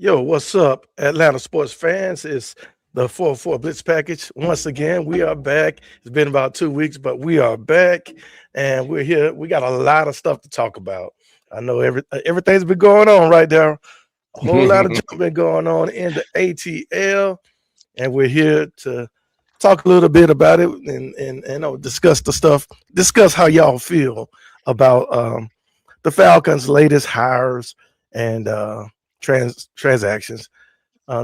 Yo, what's up, Atlanta sports fans? It's the 4-4 Blitz package. Once again, we are back. It's been about 2 weeks, but we are back and we're here. We got a lot of stuff to talk about. I know everything's been going on right there. A whole lot of jump been going on in the ATL, and we're here to talk a little bit about it and discuss the stuff, discuss how y'all feel about the Falcons' latest hires and transactions.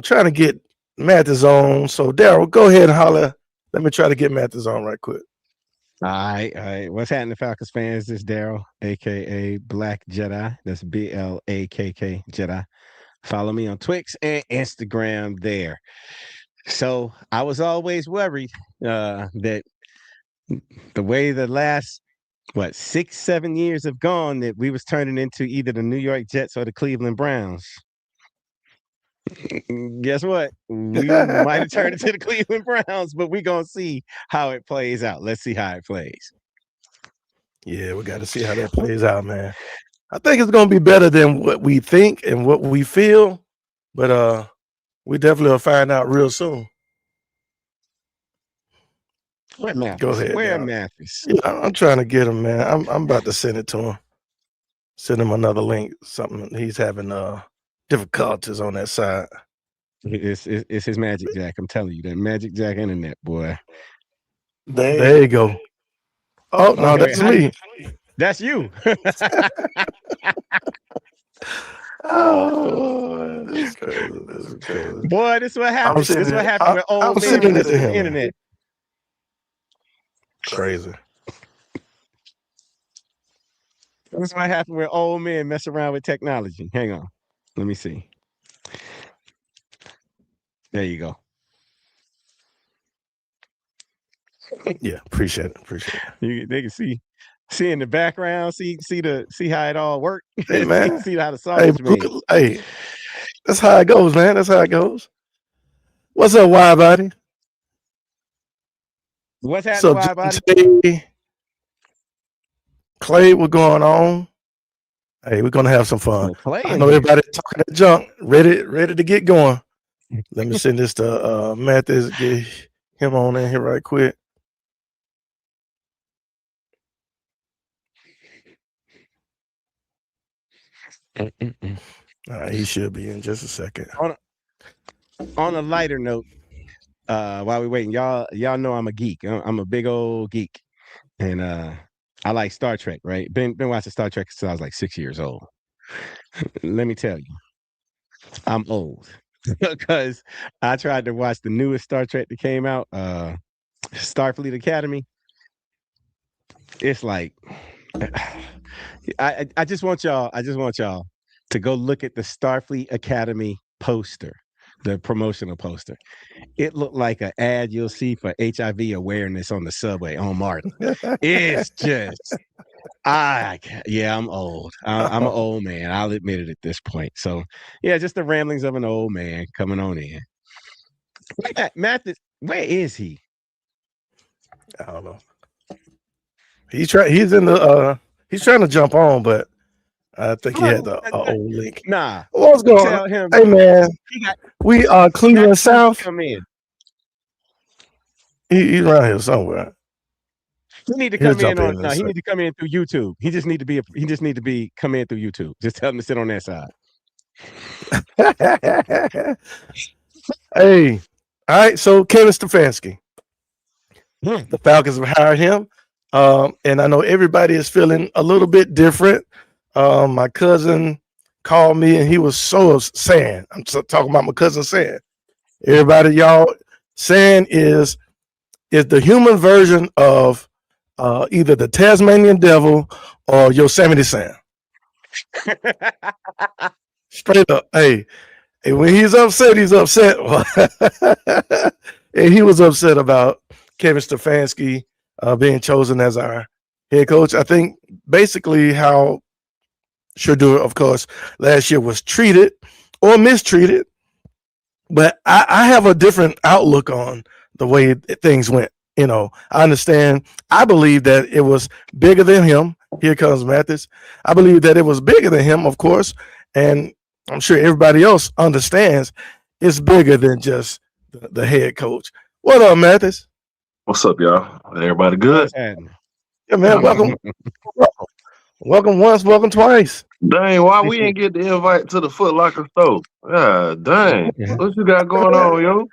Trying to get Mathis on. So Daryl, go ahead and holler. Let me try to get Mathis on right quick. All right. What's happening, Falcons fans? This is Daryl, aka Black Jedi. That's BLAKK Jedi. Follow me on Twix and Instagram there. So I was always worried that the way the last 6-7 years have gone, that we was turning into either the New York Jets or the Cleveland Browns. Guess what? We might have turned into the Cleveland Browns, but we're gonna see how it plays out. Let's see how it plays. Yeah, we got to see how that plays out, man. I think it's gonna be better than what we think and what we feel, but we definitely will find out real soon. Where Mathis? Go ahead. Where Daryl. Mathis? Yeah, I'm trying to get him, man. I'm about to send it to him. Send him another link. Something he's having difficulties on that side. It's his Magic Jack. I'm telling you, that Magic Jack internet, boy. There you go. Oh no, Okay, that's me. That's you. Oh, that's crazy. That's crazy. Boy, this is what happens. This is what happens I'm when old men sending it listen to to the him. internet. Crazy. This is what happens when old men mess around with technology. Hang on. Let me see. There you go. Yeah, appreciate it. Appreciate it. They can see in the background, see how it all worked. Hey man. see how the Hey, sausage made. hey, that's how it goes, man. That's how it goes. What's up, wide body? What's What's happening, up, wide body? Jay? Clay, what's going on? Hey, we're gonna have some fun. Clay I in know here. everybody talking that junk, ready to get going. Let me send this to Mathis, get him on in here right quick. He should be in just a second. On a lighter note, while we're waiting, y'all know I'm a geek. I'm a big old geek, and I like Star Trek. Right? Been watching Star Trek since I was like 6 years old. Let me tell you, I'm old because I tried to watch the newest Star Trek that came out, Starfleet Academy. It's like I just want y'all to go look at the Starfleet Academy poster, the promotional poster. It looked like an ad you'll see for HIV awareness on the subway on Martin. It's just I'm old. I'm an old man. I'll admit it at this point. So yeah, just the ramblings of an old man coming on in. Mathis, where is he? I don't know. He's in the he's trying to jump on, but I think he had the old link. Nah. What's going Tell on? him. Hey man, we are Cleveland South. Come in. He's around here somewhere. He need to He'll come in jump on. in No, he a need to come in through YouTube. He just need to be come in through YouTube. Just tell him to sit on that side. Hey, all right. So Kevin Stefanski, the Falcons have hired him, and I know everybody is feeling a little bit different. My cousin called me, and he was so saying, "I'm talking about my cousin saying, everybody, y'all saying is the human version of either the Tasmanian Devil or Yosemite Sam." Straight up, hey, when he's upset, he's upset. And he was upset about Kevin Stefanski being chosen as our head coach. I think basically how Shedeur, of course, last year was treated or mistreated, but I have a different outlook on the way things went. You know, I understand. I believe that it was bigger than him. Here comes Mathis. I believe that it was bigger than him, of course, and I'm sure everybody else understands it's bigger than just the head coach. What up, Mathis? What's up, y'all? Everybody good? What's happening? Yeah, man. Welcome once, welcome twice. Dang, why we ain't get the invite to the Foot Locker store? Yeah, dang. What you got going on, yo?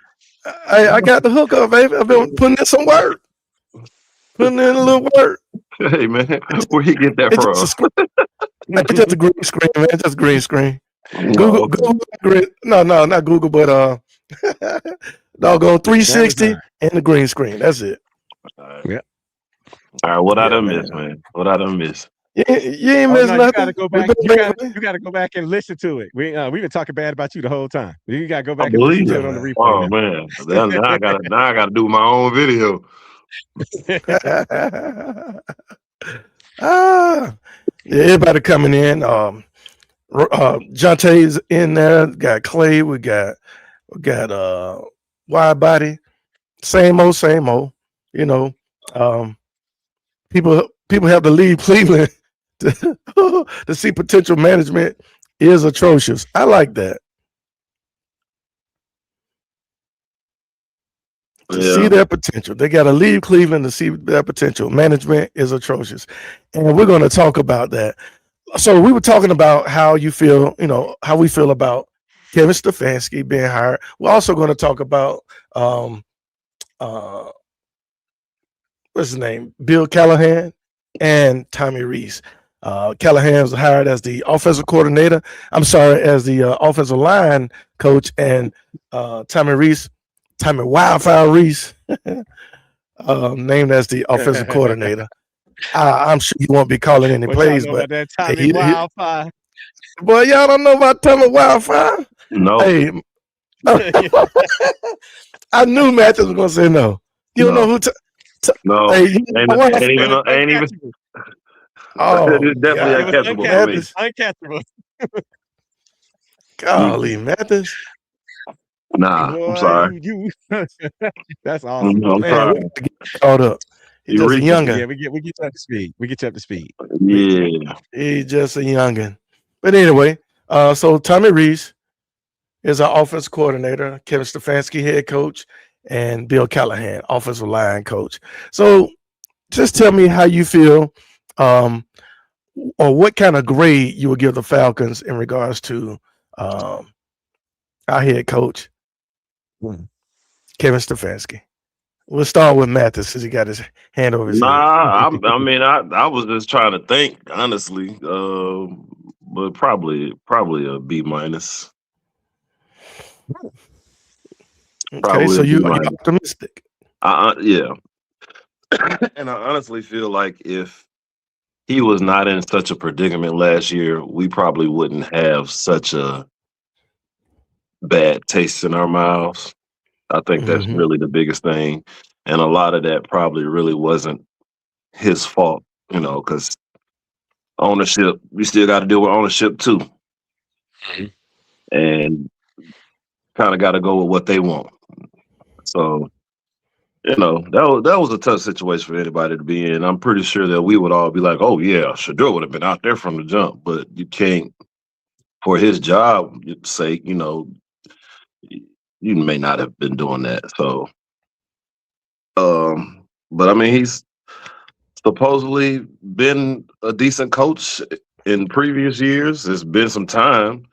I got the hookup, baby. I've been putting in some work, putting in a little work. Hey, man, where you get that It's just a from? screen. It's just a green screen, man. Just green screen. Oh, okay. Google, no, not Google, but doggone 360 Amazon. and the green screen. That's it. All right. Yeah. All right, what I Yeah, done man. miss, man? What I done miss? You ain't Oh missed no, you nothing. gotta go We back. been You back, man. gotta go back and listen to it. We've been talking bad about you the whole time. You gotta go I back and listen believe to it. it on the man. replay Oh man, now I gotta do my own video. ah, yeah, everybody coming in. Jonte's in there. Got Clay. We got wide body. Same old, same old. You know, um, people have to leave Cleveland to, to see potential management is atrocious. I like that. To see Yeah, their potential. They got to leave Cleveland to see their potential. Management is atrocious. And we're going to talk about that. So we were talking about how you feel, how we feel about Kevin Stefanski being hired. We're also going to talk about uh what's his name? Bill Callahan and Tommy Reese. Callahan was hired as the offensive coordinator. I'm sorry, as the offensive line coach, and Tommy Wildfire Reese, named as the offensive coordinator. I'm sure he won't be calling any What y'all plays, know but about that hey, Tommy Wildfire? boy, y'all don't know about Tommy Wildfire. no, Hey, I knew Matthews was gonna say no. You don't know no, who? no. Hey, you know what? Ain't even, It was ain't even. uncatchable. Oh It's definitely It was God, uncatchable for me. Mathis, uncatchable. golly, Mathis. Nah, I'm Boy, sorry. you that's awesome. I'm Man, we sorry. got to get caught up. He's You just a reaching? Yeah, youngin. we get you up to speed. We get you up to speed. Yeah. He's just a youngin. But anyway, so Tommy Reese is our offense coordinator, Kevin Stefanski, head coach, and Bill Callahan, offensive line coach. So just tell me how you feel, um, or what kind of grade you would give the Falcons in regards to um, our head coach, Hmm. Kevin Stefanski. We'll start with Mathis since he got his hand over his head. I was just trying to think honestly, but probably a B minus. Okay, Probably so a B you're minus. optimistic. Yeah, and I honestly feel like if he was not in such a predicament last year, we probably wouldn't have such a bad taste in our mouths. I think that's Mm-hmm. really the biggest thing, and a lot of that probably really wasn't his fault, because ownership, we still got to deal with ownership too, and kind of got to go with what they want. So, that was a tough situation for anybody to be in. I'm pretty sure that we would all be like, "Oh yeah, Shador would have been out there from the jump," but you can't, for his job sake. You may not have been doing that. So, but I mean, he's supposedly been a decent coach in previous years. It's been some time.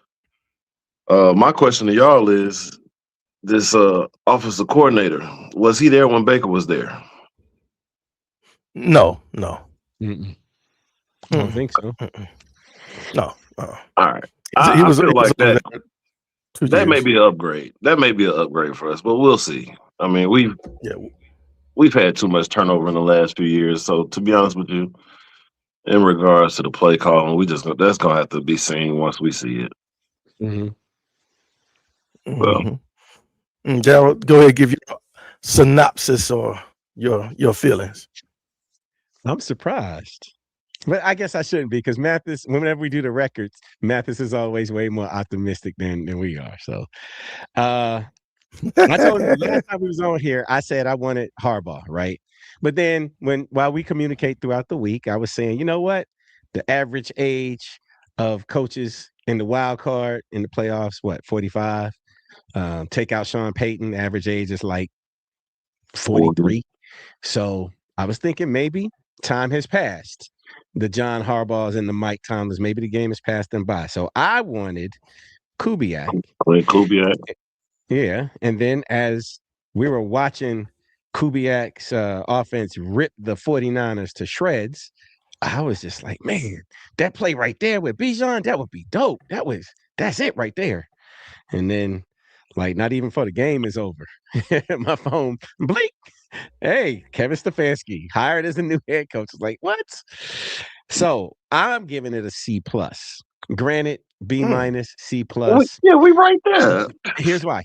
My question to y'all is: this offensive coordinator, was he there when Baker was there? No. Mm-mm. I don't think so. No. All right, He I was feel like only that there 2 that may years. be an upgrade. That may be an upgrade for us, but we'll see. I mean, Yeah. we've had too much turnover in the last few years. So to be honest with you, in regards to the play calling, that's gonna have to be seen once we see it. Mm-hmm. Well, Daryl, go ahead, give your synopsis or your feelings. I'm surprised. But I guess I shouldn't be because Mathis, whenever we do the records, Mathis is always way more optimistic than we are. So I told him last time we was on here, I said I wanted Harbaugh, right? But then while we communicate throughout the week, I was saying, you know what? The average age of coaches in the wild card in the playoffs. What, 45? Take out Sean Payton. Average age is like 43. So I was thinking maybe time has passed. The John Harbaughs and the Mike Tomlins, maybe the game has passed them by. So I wanted Kubiak. Kubiak. Yeah. And then as we were watching Kubiak's offense rip the 49ers to shreds, I was just like, man, that play right there with Bijan, that would be dope. That's it right there. And then, like, not even for the game is over. My phone, blink. Hey, Kevin Stefanski hired as a new head coach. It's like, what? So I'm giving it a C plus. Granted, B minus, C plus. Yeah, we right there. Here's why.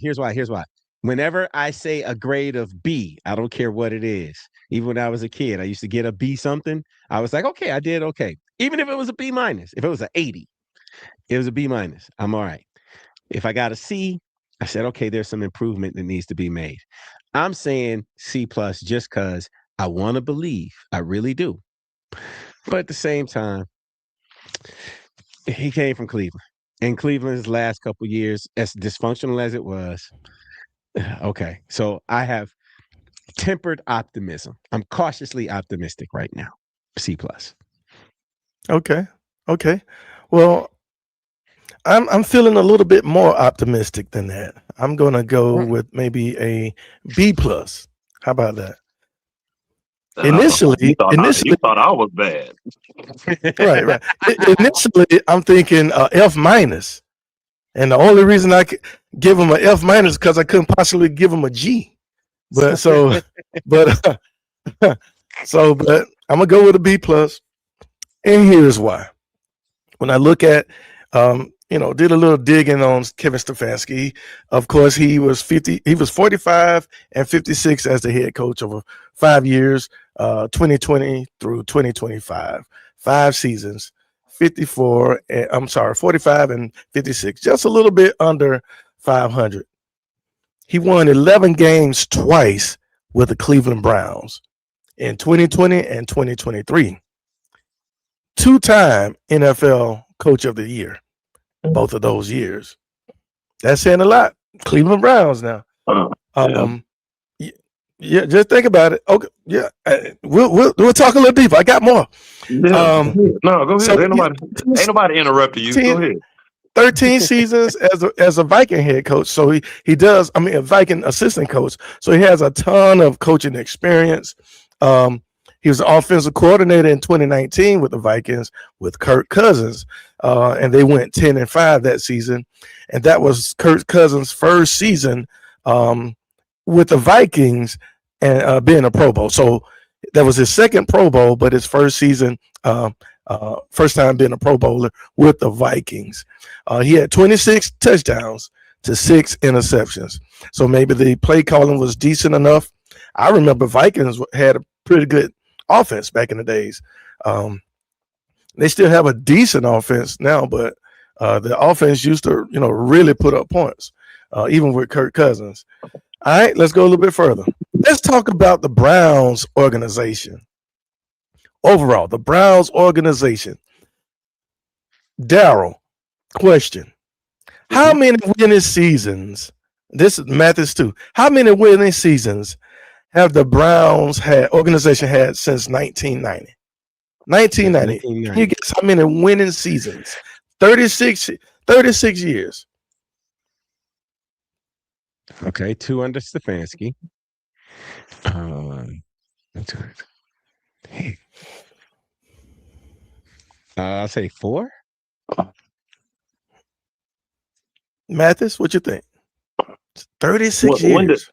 Whenever I say a grade of B, I don't care what it is. Even when I was a kid, I used to get a B something. I was like, okay, I did okay. Even if it was a B minus, if it was an 80, it was a B minus. I'm all right. If I got a C, I said, okay, there's some improvement that needs to be made. I'm saying C plus just because I want to believe. I really do. But at the same time, he came from Cleveland. And Cleveland's last couple years, as dysfunctional as it was, okay. So I have tempered optimism. I'm cautiously optimistic right now. C plus. Okay. Well, I'm feeling a little bit more optimistic than that. I'm gonna go with maybe a B plus. How about that? Initially, you thought I was bad. right. Initially, I'm thinking F minus, and the only reason I could give him an F minus because I couldn't possibly give him a G. But but I'm gonna go with a B plus, and here's why. When I look at did a little digging on Kevin Stefanski. Of course, he was 45 and 56 as the head coach over 5 years, 2020 through 2025, 5 seasons, 45 and 56, just a little bit under 500. He won 11 games twice with the Cleveland Browns in 2020 and 2023. 2-time NFL Coach of the Year. Both of those years. That's saying a lot. Cleveland Browns now. Yeah, just think about it. Okay, yeah, we'll talk a little deeper. I got more. No, go ahead. So ain't nobody interrupting you. Go ahead. 13 seasons as a Viking head coach. So he does. I mean, a Viking assistant coach. So he has a ton of coaching experience. He was the offensive coordinator in 2019 with the Vikings with Kirk Cousins, and they went 10-5 that season. And that was Kirk Cousins' first season with the Vikings and being a Pro Bowl. So that was his second Pro Bowl, but his first season, first time being a Pro Bowler with the Vikings. He had 26 touchdowns to 6 interceptions. So maybe the play calling was decent enough. I remember Vikings had a pretty good offense back in the days. They still have a decent offense now, but the offense used to, really put up points, even with Kirk Cousins. All right, let's go a little bit further. Let's talk about the Browns organization. Overall, the Browns organization. Daryl, question. How many winning seasons? This is Mathis too. How many winning seasons have the Browns organization had since 1990? 1990. Can you guess how many winning seasons? 36 years. Okay, 2 under Stefanski. I'll say 4. Mathis, what you think? 36 years.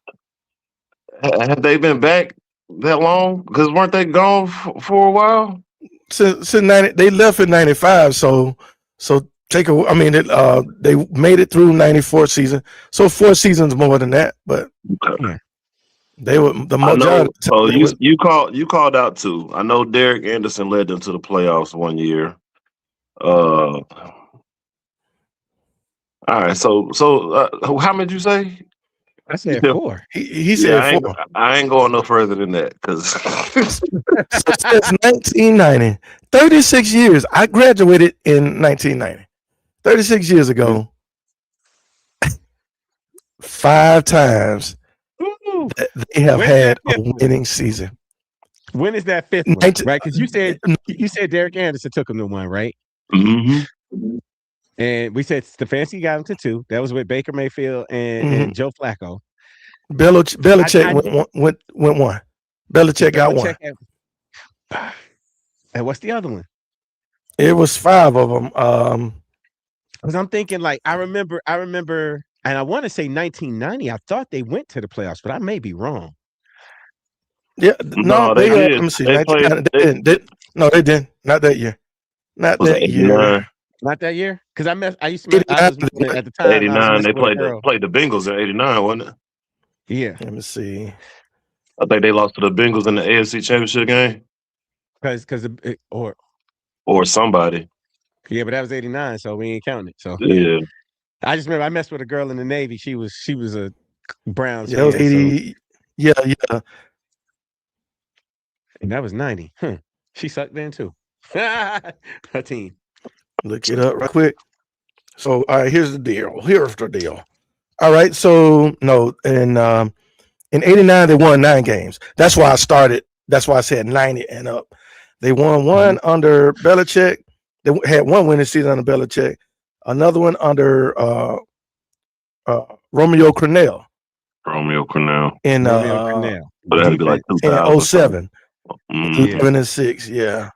Have they been back that long? Because weren't they gone for a while? Since 90, they left in 95. So they made it through 94 season. So 4 seasons more than that, but they were the majority. So you called out 2. I know Derek Anderson led them to the playoffs one year. All right. So how many did you say? I said Yeah. 4. He said 4. I ain't going no further than that because So since 1990, 36 years. I graduated in 1990. 36 years ago, 5 times Ooh. they have When's had that a fifth one? winning season. When is that 5th one? 19 Right? Because you said Derek Anderson took him to 1, right? Mhm. And we said Stefanski got him to 2. That was with Baker Mayfield and Joe Flacco. Belichick went 1. Belichick got 1. And what's the other one? It was 5 of them. Because I'm thinking, like, I remember, and I want to say 1990. I thought they went to the playoffs, but I may be wrong. Yeah, No, they did. Let me see. They played. They didn't. No, they didn't. Not that year. Not Was it that year. 89? Not that year, because I used to. I was at the time. I was 89. They messing with a girl. played the Bengals in 89, wasn't it? Yeah, Let me see. I think they lost to the Bengals in the AFC Championship game, because or somebody. yeah, but that was 89, so we ain't counting it. So Yeah. I just remember I messed with a girl in the Navy. She was a Browns Yeah, that was fan, 80. so, Yeah. and that was 90. She sucked then too. Her team. Look it up real quick. So, all right, here's the deal. All right, so no, in 89 they won 9 games. That's why I started. That's why I said 90 and up. They won 1 under Belichick. They had 1 winning season under Belichick. Another one under Romeo Crennel. In Crennel. But that had to be like 2000. in 07. 11 and 6, yeah.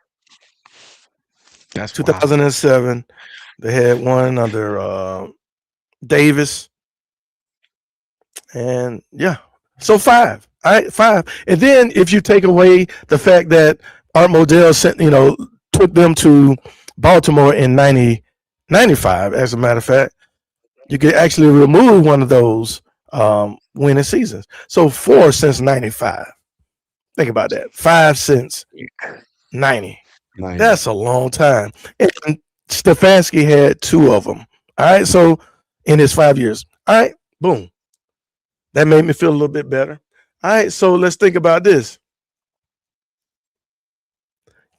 That's 2007. They had 1 under Davis. And yeah. So 5. All right, 5. And then if you take away the fact that Art Modell took them to Baltimore in 95, as a matter of fact, you could actually remove one of those winning seasons. So 4 since 95. Think about that. 5 since 90. That's a long time. And Stefanski had 2 of them. All right. So in his 5 years. All right. Boom. That made me feel a little bit better. All right. So let's think about this.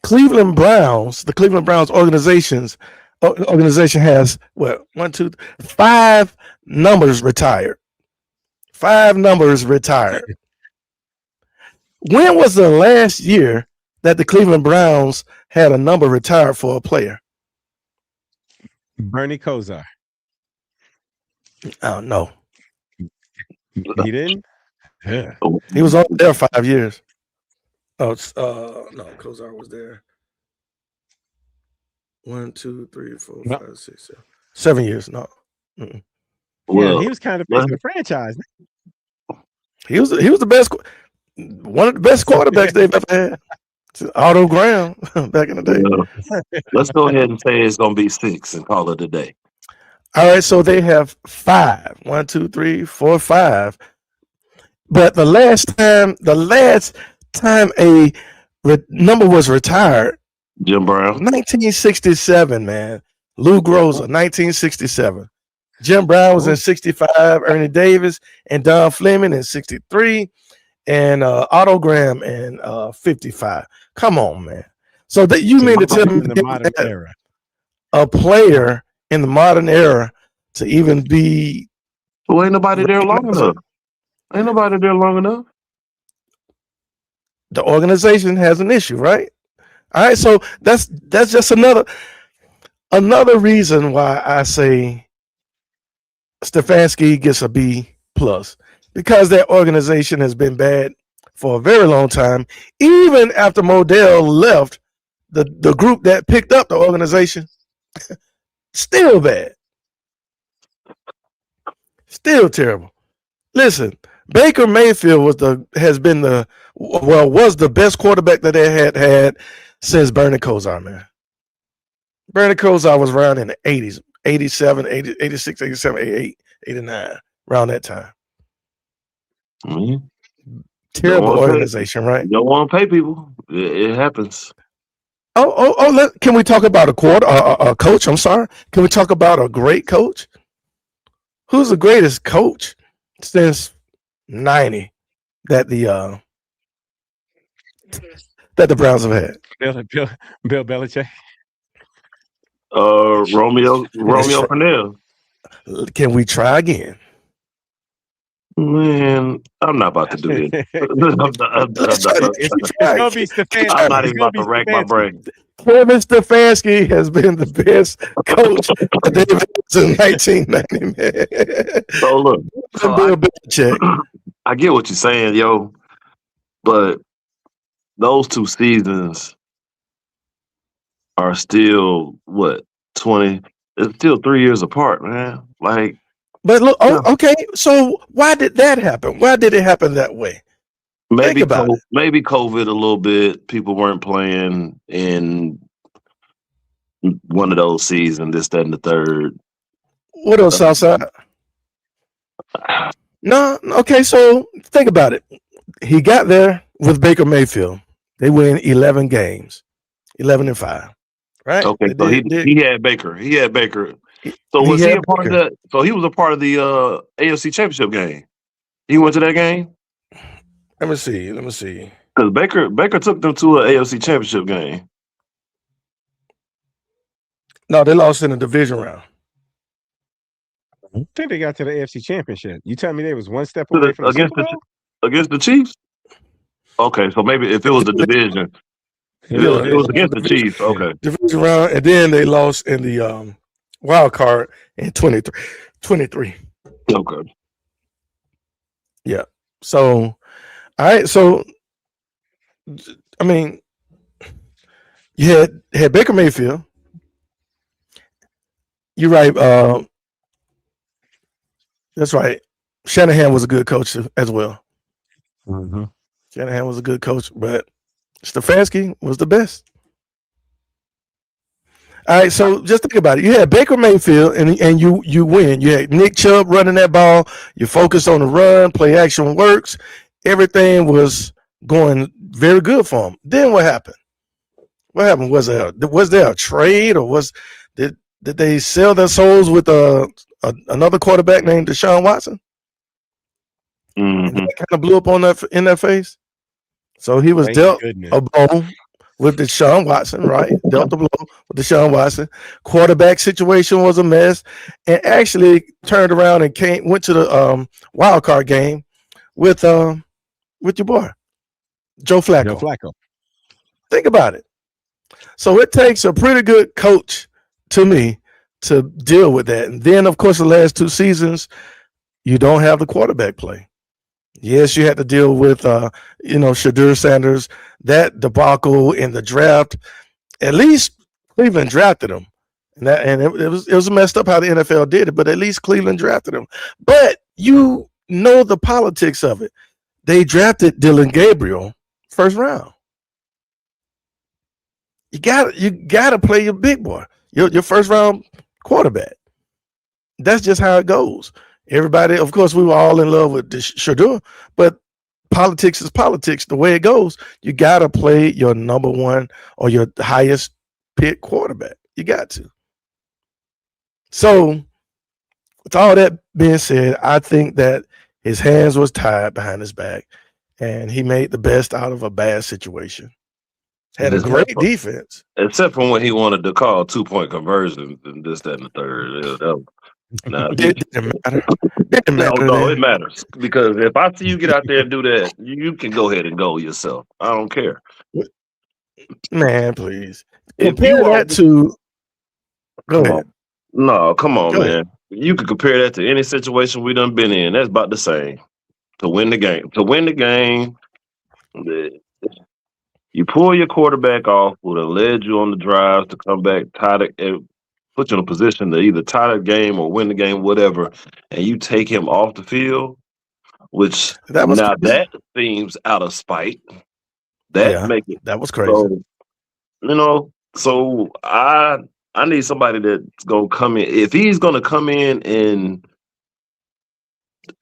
The Cleveland Browns organization has what? 5 numbers retired. 5 numbers retired. When was the last year that the Cleveland Browns had a number retired for a player? Bernie Kosar. Oh no. He didn't? Yeah. He was only there 5 years. Oh, no, Kosar was there. 1, 2, 3, 4, 5, 6, 7 years. No. Well, yeah, he was kind of facing the franchise. He was the best, one of the best quarterbacks they've ever had. Otto Graham back in the day. Let's go ahead and say it's gonna be 6 and call it a day. All right, so they have 5. 1, 2, 3, 4, 5. But the last time a number was retired, Jim Brown, 1967, man. Lou Groza, 1967. Jim Brown was in 65. Ernie Davis and Don Fleming in 63. And Otto Graham in 55. Come on, man. So that you mean to tell me the modern era, a player in the modern era to even be? Well, ain't nobody there long enough. The organization has an issue, right? All right, so that's just another reason why I say Stefanski gets a B+, because that organization has been bad for a very long time. Even after Modell left, the group that picked up the organization, still bad. Still terrible. Listen, Baker Mayfield was the best quarterback that they had since Bernie Kosar, man. Bernie Kosar was around in the 80s, 87, 80, 86, 87, 88, 89, around that time. Mm-hmm. Terrible organization, right? You don't want to pay people. It happens. Can we talk about a coach? I'm sorry. Can we talk about a great coach? Who's the greatest coach since 90 that the Browns have had. Bill Belichick. Romeo Cornell. Can we try again? Man, I'm not about to do this. Let's try it. It's gonna be Stefanski. I'm not even about to rack my brain. Kevin Stefanski has been the best coach that they've had since 1990. Man. So look, Bill Belichick. I get what you're saying, yo, but those 2 seasons are still what 20. It's still 3 years apart, man. Like, but look, okay. So why did that happen? Why did it happen that way? maybe maybe COVID a little bit. People weren't playing in one of those seasons. This, that, and the third. What else, Southside? No, okay. So think about it. He got there with Baker Mayfield. They win 11 games, 11-5. Right? Okay, so he had Baker. He had Baker. So was he a part of that? So he was a part of the AFC Championship game. He went to that game? Let me see. Because Baker took them to an AFC Championship game. No, they lost in the division round. I think they got to the AFC Championship. You tell me they was one step away from against the Chiefs? Okay, so maybe if it was the division. It was against the Chiefs. Okay. Division round, and then they lost in the wild card in 23. Okay. Yeah. So, all right. So, I mean, you had Baker Mayfield. You're right. That's right. Shanahan was a good coach as well. Mm-hmm. Shanahan was a good coach, but Stefanski was the best. All right, so just think about it. You had Baker Mayfield, and you win. You had Nick Chubb running that ball. You focused on the run, play action works. Everything was going very good for him. Then what happened? What happened? Was there a trade, or did they sell their souls with another quarterback named Deshaun Watson? Mm-hmm. And that kind of blew up in their face. So he was dealt a blow with Deshaun Watson, right? Dealt the blow with Deshaun Watson. Quarterback situation was a mess, and actually turned around and went to the wild card game with your boy Joe Flacco. Think about it. So it takes a pretty good coach to me to deal with that. And then, of course, the last 2 seasons, you don't have the quarterback play. Yes, you had to deal with, Shadur Sanders, that debacle in the draft. At least Cleveland drafted him, and it was messed up how the NFL did it. But at least Cleveland drafted him. But you know the politics of it. They drafted Dylan Gabriel first round. You got to play your big boy, your first round quarterback. That's just how it goes. Everybody, of course, we were all in love with Shadur, but politics is politics. The way it goes, you got to play your number one or your highest pick quarterback. You got to. So, with all that being said, I think that his hands was tied behind his back, and he made the best out of a bad situation. Had a great defense. Except for when he wanted to call 2-point conversions and this, that, and the third. It didn't matter. No, it matters. Because if I see you get out there and do that, you can go ahead and go yourself. I don't care. Man, please. Compare that to... Go ahead. No, come on, man. You can compare that to any situation we done been in. That's about the same. To win the game. You pull your quarterback off, would have led you on the drives to come back, put you in a position to either tie the game or win the game, whatever, and you take him off the field, which that seems out of spite. That was crazy. So I need somebody that's gonna come in. If he's gonna come in and,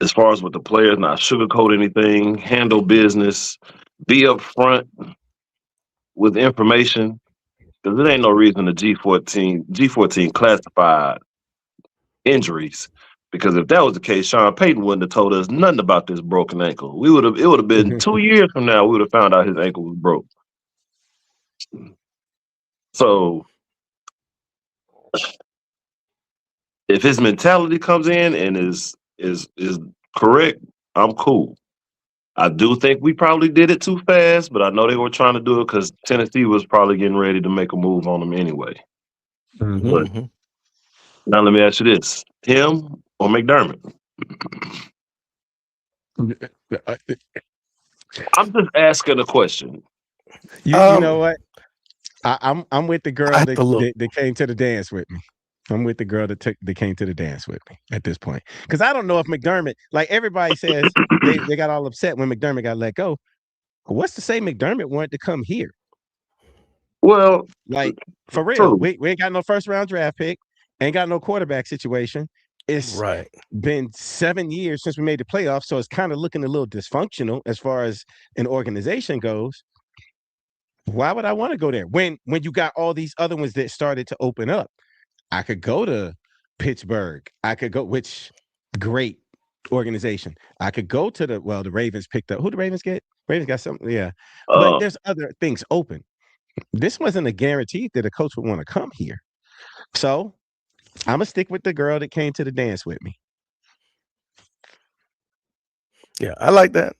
as far as with the players, not sugarcoat anything, handle business, be up front with information, because there ain't no reason the G14 classified injuries, Because if that was the case, Sean Payton wouldn't have told us nothing about this broken ankle. It would have been 2 years from now, we would have found out his ankle was broke. So if his mentality comes in and is correct, I'm cool. I do think we probably did it too fast, but I know they were trying to do it because Tennessee was probably getting ready to make a move on him anyway. But now let me ask you this: him or McDermott? I'm just asking a question. You know what? I'm with the girl that came to the dance with me. I'm with the girl that came to the dance with me at this point. Because I don't know if McDermott, like everybody says, they got all upset when McDermott got let go. What's to say McDermott wanted to come here? Well, like for real, we ain't got no first round draft pick, ain't got no quarterback situation. It's been 7 years since we made the playoffs, so it's kind of looking a little dysfunctional as far as an organization goes. Why would I want to go there when you got all these other ones that started to open up? I could go to Pittsburgh. I could go, which great organization. I could go to the Ravens picked up. Who the Ravens get? Ravens got something, yeah. But there's other things open. This wasn't a guarantee that a coach would want to come here. So I'm gonna stick with the girl that came to the dance with me. Yeah, I like that.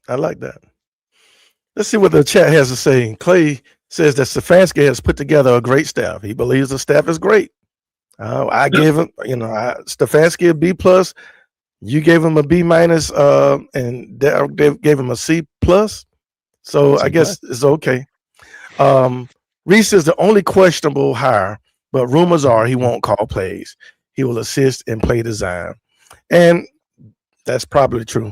Let's see what the chat has to say. Clay says that Stefanski has put together a great staff. He believes the staff is great. I gave him, Stefanski a B plus. You gave him a B minus, and they gave him a C plus. So I guess it's okay. Reese is the only questionable hire, but rumors are he won't call plays. He will assist in play design, and that's probably true.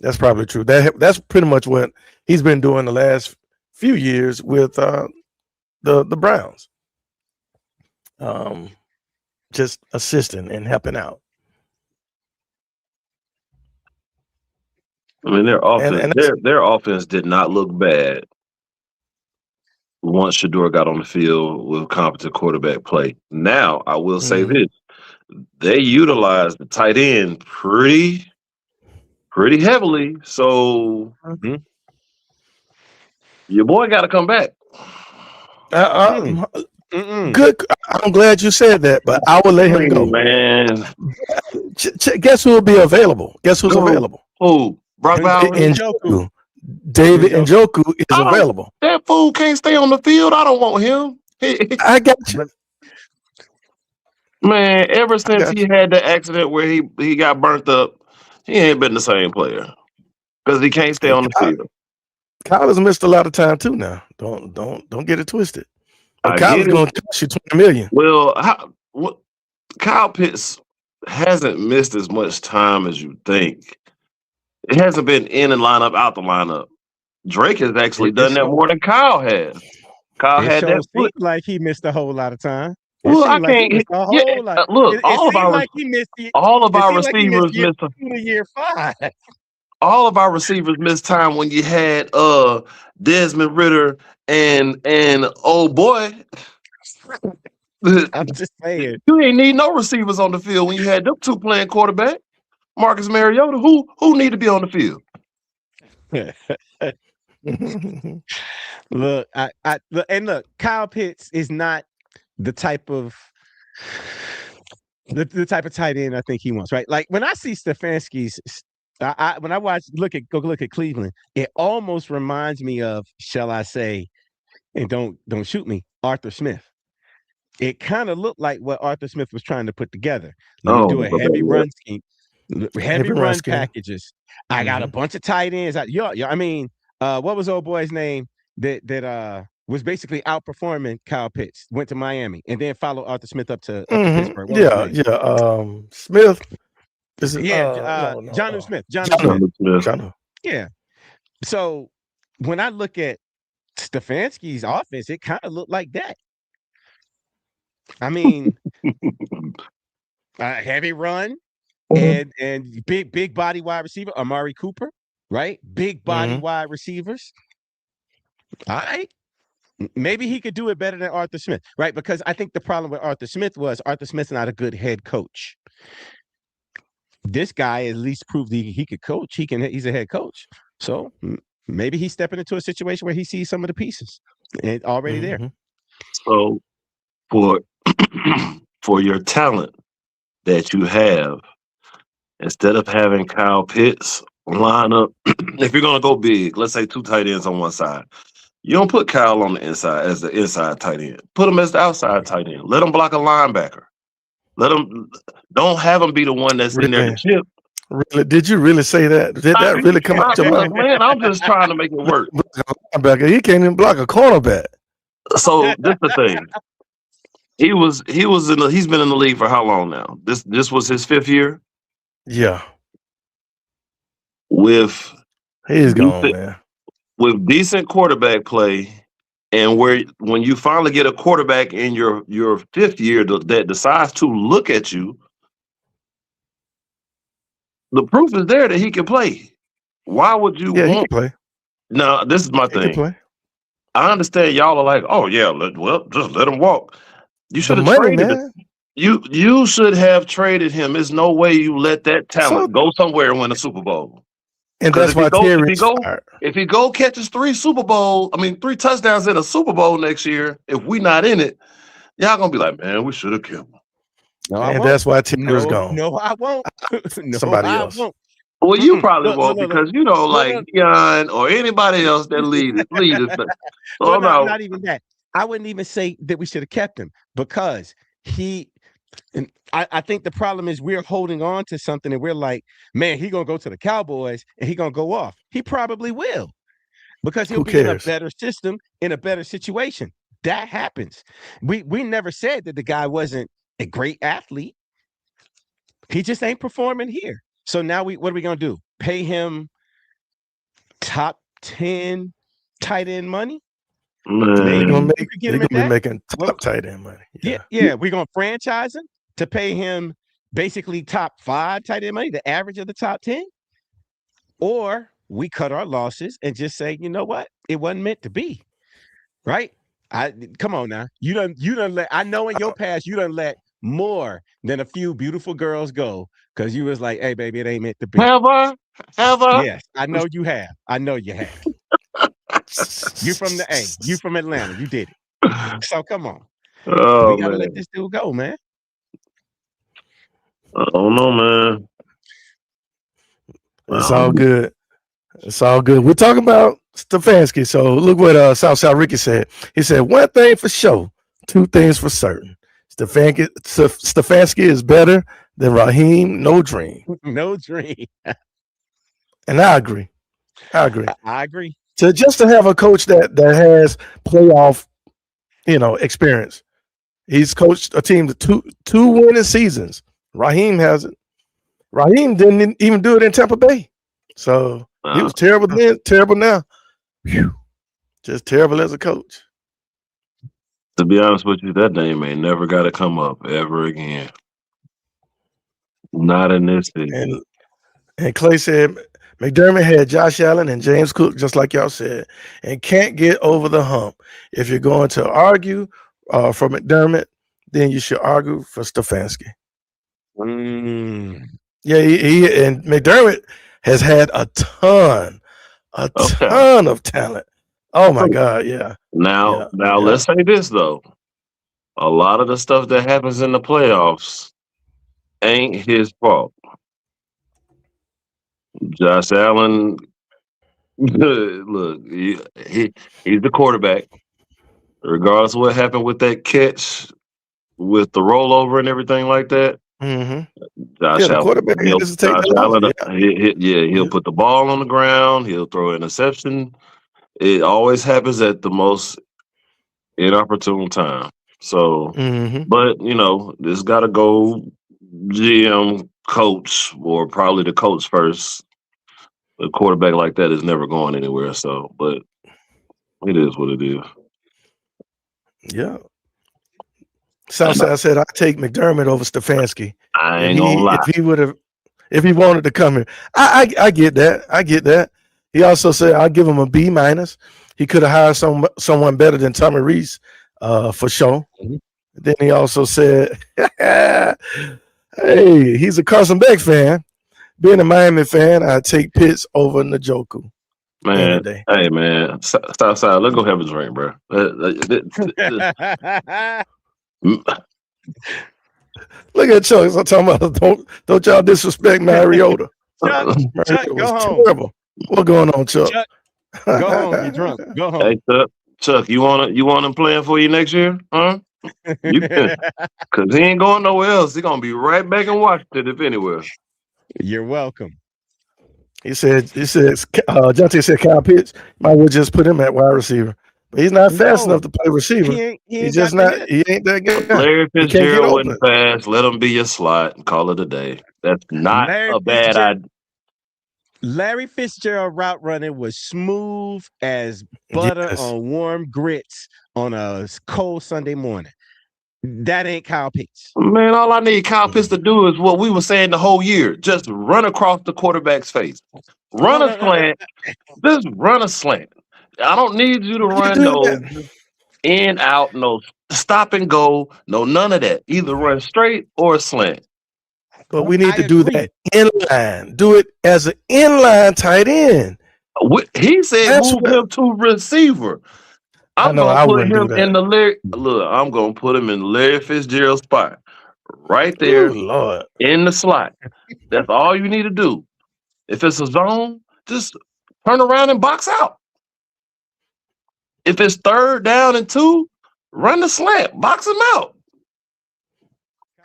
That's pretty much what he's been doing the last few years with the Browns. Just assisting and helping out. I mean, their offense did not look bad once Shador got on the field with competent quarterback play. Now, I will say this: they utilized the tight end pretty heavily. So your boy got to come back. Good. I'm glad you said that, but I will let him go. Man, guess who will be available? Guess who's available? Who? Brock Bowers? Njoku. David Njoku is available. That fool can't stay on the field. I don't want him. I got you. Man, ever since he had the accident where he got burnt up, he ain't been the same player because he can't stay on the field. Kyle has missed a lot of time too. Now, don't get it twisted. But Kyle's going to cost you $20 million. Well, Kyle Pitts hasn't missed as much time as you think. It hasn't been in and lineup, out the lineup. Drake has actually done that more than Kyle has. Kyle had that foot. Like he missed a whole lot of time. Well, I can't. Look, all of our receivers missed year 5. All of our receivers missed time when you had Desmond Ridder and old boy. I'm just saying. You ain't need no receivers on the field when you had them two playing quarterback. Marcus Mariota, who need to be on the field? Look, Kyle Pitts is not the type of tight end I think he wants, right? Like when I see Stefanski's, when I go look at Cleveland, it almost reminds me of, shall I say, and don't shoot me, Arthur Smith. It kind of looked like what Arthur Smith was trying to put together. Let me do a heavy run scheme, heavy run packages. I got a bunch of tight ends. I mean, what was old boy's name that was basically outperforming Kyle Pitts? Went to Miami and then followed Arthur Smith up to Pittsburgh. Smith. Jonnu Smith. Jonnu. Yeah. So when I look at Stefanski's offense, it kind of looked like that. I mean, heavy run and big body wide receiver, Amari Cooper, right? Big body wide receivers. All right. Maybe he could do it better than Arthur Smith, right? Because I think the problem with Arthur Smith was Arthur Smith's not a good head coach. this guy at least proved he could coach. He's a head coach. So maybe he's stepping into a situation where he sees some of the pieces and already there. So for for your talent that you have, instead of having Kyle Pitts line up, if you're gonna go big, let's say 2 tight ends on one side. You don't put Kyle on the inside as the inside tight end. Put him as the outside tight end. Let him block a linebacker. Don't have him be the one that's in there to chip. Really? Did you really say that? Did that really come out your mouth? Man, I'm just trying to make it work. Linebacker, he can't even block a cornerback. So this the thing. He's been in the league for how long now? This was his 5th year? Yeah. He's gone, man. With decent quarterback play, and when you finally get a quarterback in your 5th year that decides to look at you, the proof is there that he can play. Why would you he can play. Now, this is my thing. Can play. I understand y'all are like, oh yeah, just let him walk. You should have traded him. You should have traded him. There's no way you let that talent go somewhere and win a Super Bowl. And that's why if he catches 3 touchdowns in a Super Bowl next year, if we not in it, y'all gonna be like, man, we should have killed him. That's why Terry's gone. No, I won't. Somebody else. Won't. Well, you probably won't because like Dion or anybody else that leads this thing. So not even that. I wouldn't even say that we should have kept him because and I think the problem is we're holding on to something and we're like, man, he's going to go to the Cowboys and he's going to go off. He probably will because he'll be in a better system, in a better situation. That happens. We never said that the guy wasn't a great athlete. He just ain't performing here. So now what are we going to do? Pay him top 10 tight end money? They're going to be making top tight end money. Yeah. We're going to franchise him to pay him basically top 5 tight end money, the average of the top 10. Or we cut our losses and just say, you know what? It wasn't meant to be. Right? Come on now. You done let, I know in your past, you done let more than a few beautiful girls go because you was like, hey, baby, it ain't meant to be. Have I? Yes, I know you have. You from the A. You from Atlanta. You did it. So come on. We gotta let this dude go, man. I don't know, man. It's all good. It's all good. We're talking about Stefanski. So look what Southside Ricky said. He said, one thing for sure, 2 things for certain. Stefanski is better than Raheem. No dream. No dream. And I agree. I agree. Just to have a coach that has playoff, experience. He's coached a team to two winning seasons. Raheem hasn't. Raheem didn't even do it in Tampa Bay. So he was terrible then, terrible now. Whew. Just terrible as a coach. To be honest with you, that name ain't never got to come up ever again. Not in this season. And Clay said McDermott had Josh Allen and James Cook, just like y'all said, and can't get over the hump. If you're going to argue for McDermott, then you should argue for Stefanski. Yeah, he and McDermott has had a ton of talent. Oh my God, yeah. Now, let's say this though. A lot of the stuff that happens in the playoffs ain't his fault. Josh Allen, look, he's the quarterback. Regardless of what happened with that catch, with the rollover and everything like that. Josh Allen, quarterback he'll put the ball on the ground. He'll throw an interception. It always happens at the most inopportune time. So, but this got to go GM, coach, or probably the coach first. A quarterback like that is never going anywhere. So, but it is what it is. Yeah. Southside said, I take McDermott over Stefanski. I ain't gonna lie. If he wanted to come here. I get that. He also said, I'll give him a B-. He could have hired someone better than Tommy Reese, for sure. Then he also said, hey, he's a Carson Beck fan. being a Miami fan, I take Pitts over Njoku any Man, day. hey man, Southside, let's go have a drink, bro. Look at Chuck. I'm talking about don't y'all disrespect Mariota. Chuck, Mariota go was home. terrible. What going on, Chuck? Chuck, go home. You're drunk. Go home. Hey, Chuck, you want him playing for you next year, huh? Because he ain't going nowhere else. He gonna be right back in Washington if anywhere. You're welcome. He said, Jonte said Kyle Pitts might well just put him at wide receiver. But he's not fast enough to play receiver. He He's just not. He ain't that guy. Larry He can't get Fitzgerald open. wouldn't pass. Let him be your slot and call it a day. That's not a bad idea. Larry Fitzgerald route running was smooth as butter on warm grits on a cold Sunday morning. That ain't Kyle Pitts. Man, all I need Kyle Pitts to do is what we were saying the whole year. Just run across the quarterback's face. Run a slant. Just run a slant. I don't need you to run no in, out, no stop and go, no none of that. Either run straight or slant. But we need to do that inline. Do it as an inline tight end. He said move him to receiver. I'm gonna put him in the Larry. Look, I'm gonna put him in Larry Fitzgerald's spot, right there in the slot. That's all you need to do. If it's a zone, just turn around and box out. If it's 3rd down and 2, run the slant, box him out.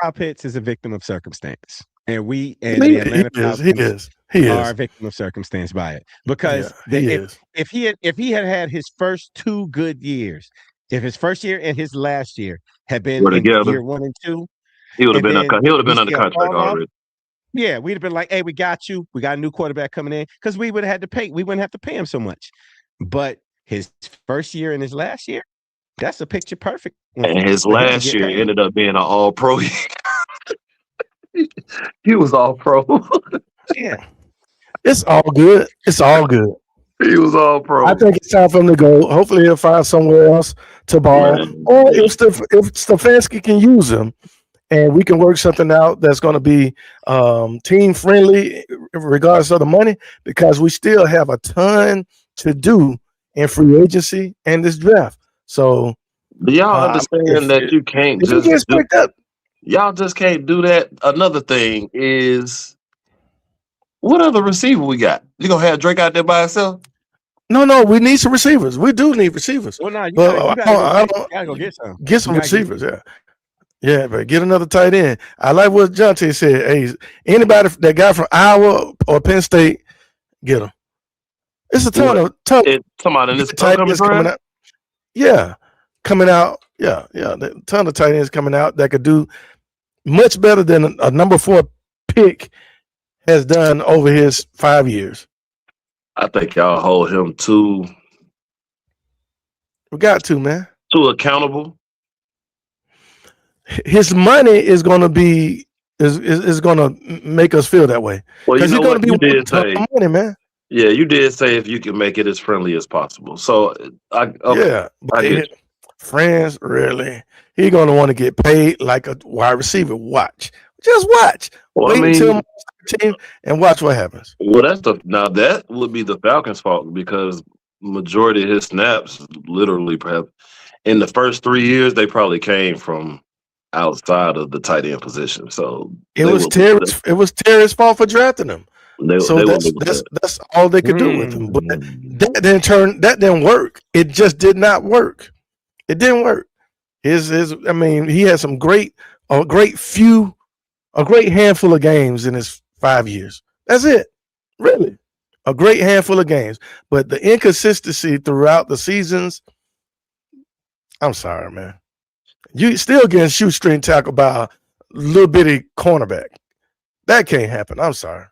Kyle Pitts is a victim of circumstance, and the Atlanta Falcons are a victim of circumstance by it. Because if he had his first 2 good years, if his first year and his last year had been in year 1 and 2, he would have been under contract already. Yeah, we'd have been like, "Hey, we got you. We got a new quarterback coming in," because we would have had to pay. We wouldn't have to pay him so much. But his first year and his last year, that's a picture perfect. And his last year ended up being an all-pro. He was all-pro. Yeah. It's all good. It's all good. He was all-pro. I think it's time for him to go. Hopefully he'll find somewhere else to ball. Man. Or if Stefanski can use him and we can work something out that's going to be team-friendly regardless of the money, because we still have a ton to do in free agency and this draft. So do y'all understand that you can't just y'all just can't do that? Another thing is, what other receiver we got? You gonna have Drake out there by himself? No, we need some receivers. We do need receivers. Well, no, you gotta go get some. Get some receivers, yeah, but get another tight end. I like what Jonte said. Hey, anybody that got from Iowa or Penn State, get them. It's a ton of somebody in this tight ends coming out. Yeah, coming out. Yeah, a ton of tight ends coming out that could do much better than a number 4 pick has done over his 5 years. I think y'all hold him too. We got to, man. Too accountable. His money is going to be is going to make us feel that way. Well, you know what you did say, money, man. Yeah, you did say if you can make it as friendly as possible. So friends, really. He's going to want to get paid like a wide receiver. Just watch. Wait until team and watch what happens. Well, that would be the Falcons' fault, because majority of his snaps, literally, perhaps in the first 3 years, they probably came from outside of the tight end position. So it was Terry's fault for drafting him. That's all they could do with him. But that didn't work. It just did not work. It didn't work. He had some a great handful of games in his 5 years. That's it. Really. A great handful of games. But the inconsistency throughout the seasons, I'm sorry, man. You still getting shoestring tackled by a little bitty cornerback. That can't happen. I'm sorry.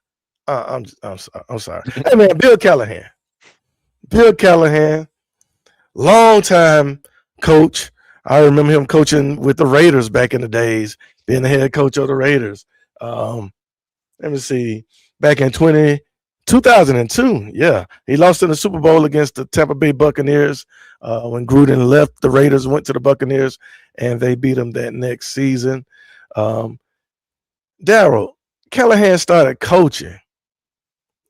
I'm sorry. Hey, man, Bill Callahan, long time coach. I remember him coaching with the Raiders back in the days, being the head coach of the Raiders. Let me see. Back in 2002, yeah. He lost in the Super Bowl against the Tampa Bay Buccaneers when Gruden left the Raiders, went to the Buccaneers, and they beat them that next season. Daryl, Callahan started coaching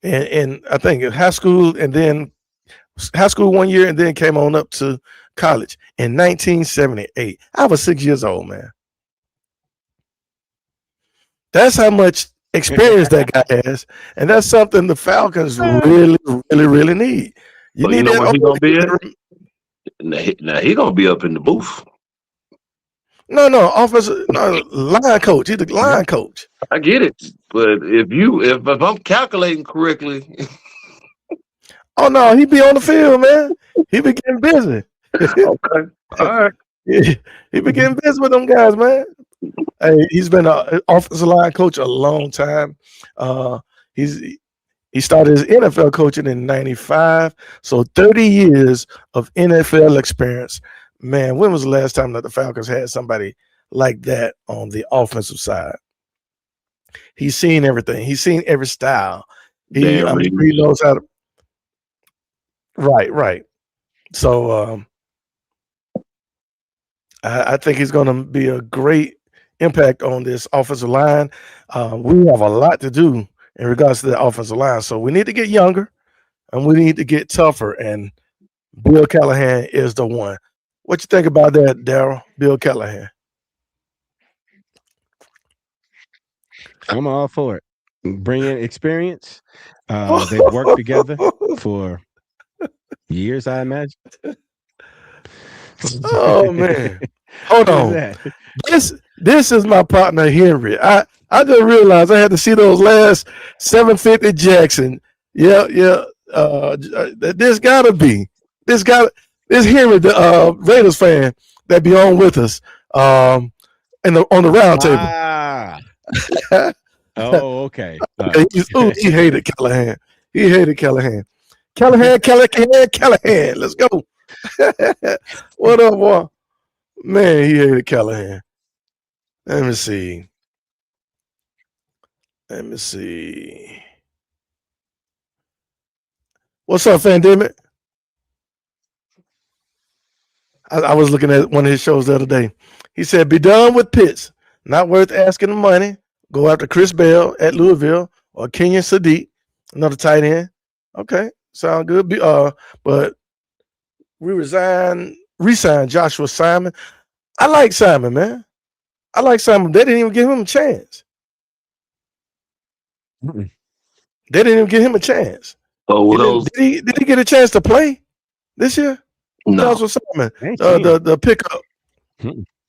and I think in high school, and then high school 1 year, and then came on up to college in 1978. I was 6 years old, man. That's how much experience that guy has, and that's something the Falcons really, really, really need. You But you need know that. where he gonna be at? old- Now he gonna be up in the booth. No, offensive, no, line coach. He's the line coach. I get it, but if I'm calculating correctly, Oh no, he be on the field, man. He be getting busy. okay, all right. He be getting busy with them guys, man. Hey, he's been an offensive line coach a long time. He started his NFL coaching in '95, so 30 years of NFL experience. Man, when was the last time that the Falcons had somebody like that on the offensive side? He's seen everything. He's seen every style. He knows how to. Right. So I think he's going to be a great impact on this offensive line. We have a lot to do in regards to the offensive line, so we need to get younger and we need to get tougher. And Bill Callahan is the one. What you think about that, Daryl? Bill Callahan. I'm all for it. Bring in experience. They've worked together for years, I imagine. Oh man, hold What is on. that? This is my partner Henry. I just realized I had to see those last 750 Jackson. Yeah. This gotta be this Henry, the Raiders fan that be on with us on the round table. Ah. Oh, okay. He hated Callahan. Callahan. Let's go. What up, boy? Man, he hated Callahan. Let me see. What's up, Fandemic? I was looking at one of his shows the other day. He said, "Be done with Pitts. Not worth asking the money. Go after Chris Bell at Louisville or Kenyon Sadiq, another tight end." Okay, sound good. But we re-signed Joshua Simon. I like Simon, man. I like Simon. They didn't even give him a chance. Mm-mm. They didn't even give him a chance. Oh, Did he get a chance to play this year? no, Joshua Simon, Ain't seen him. the pickup.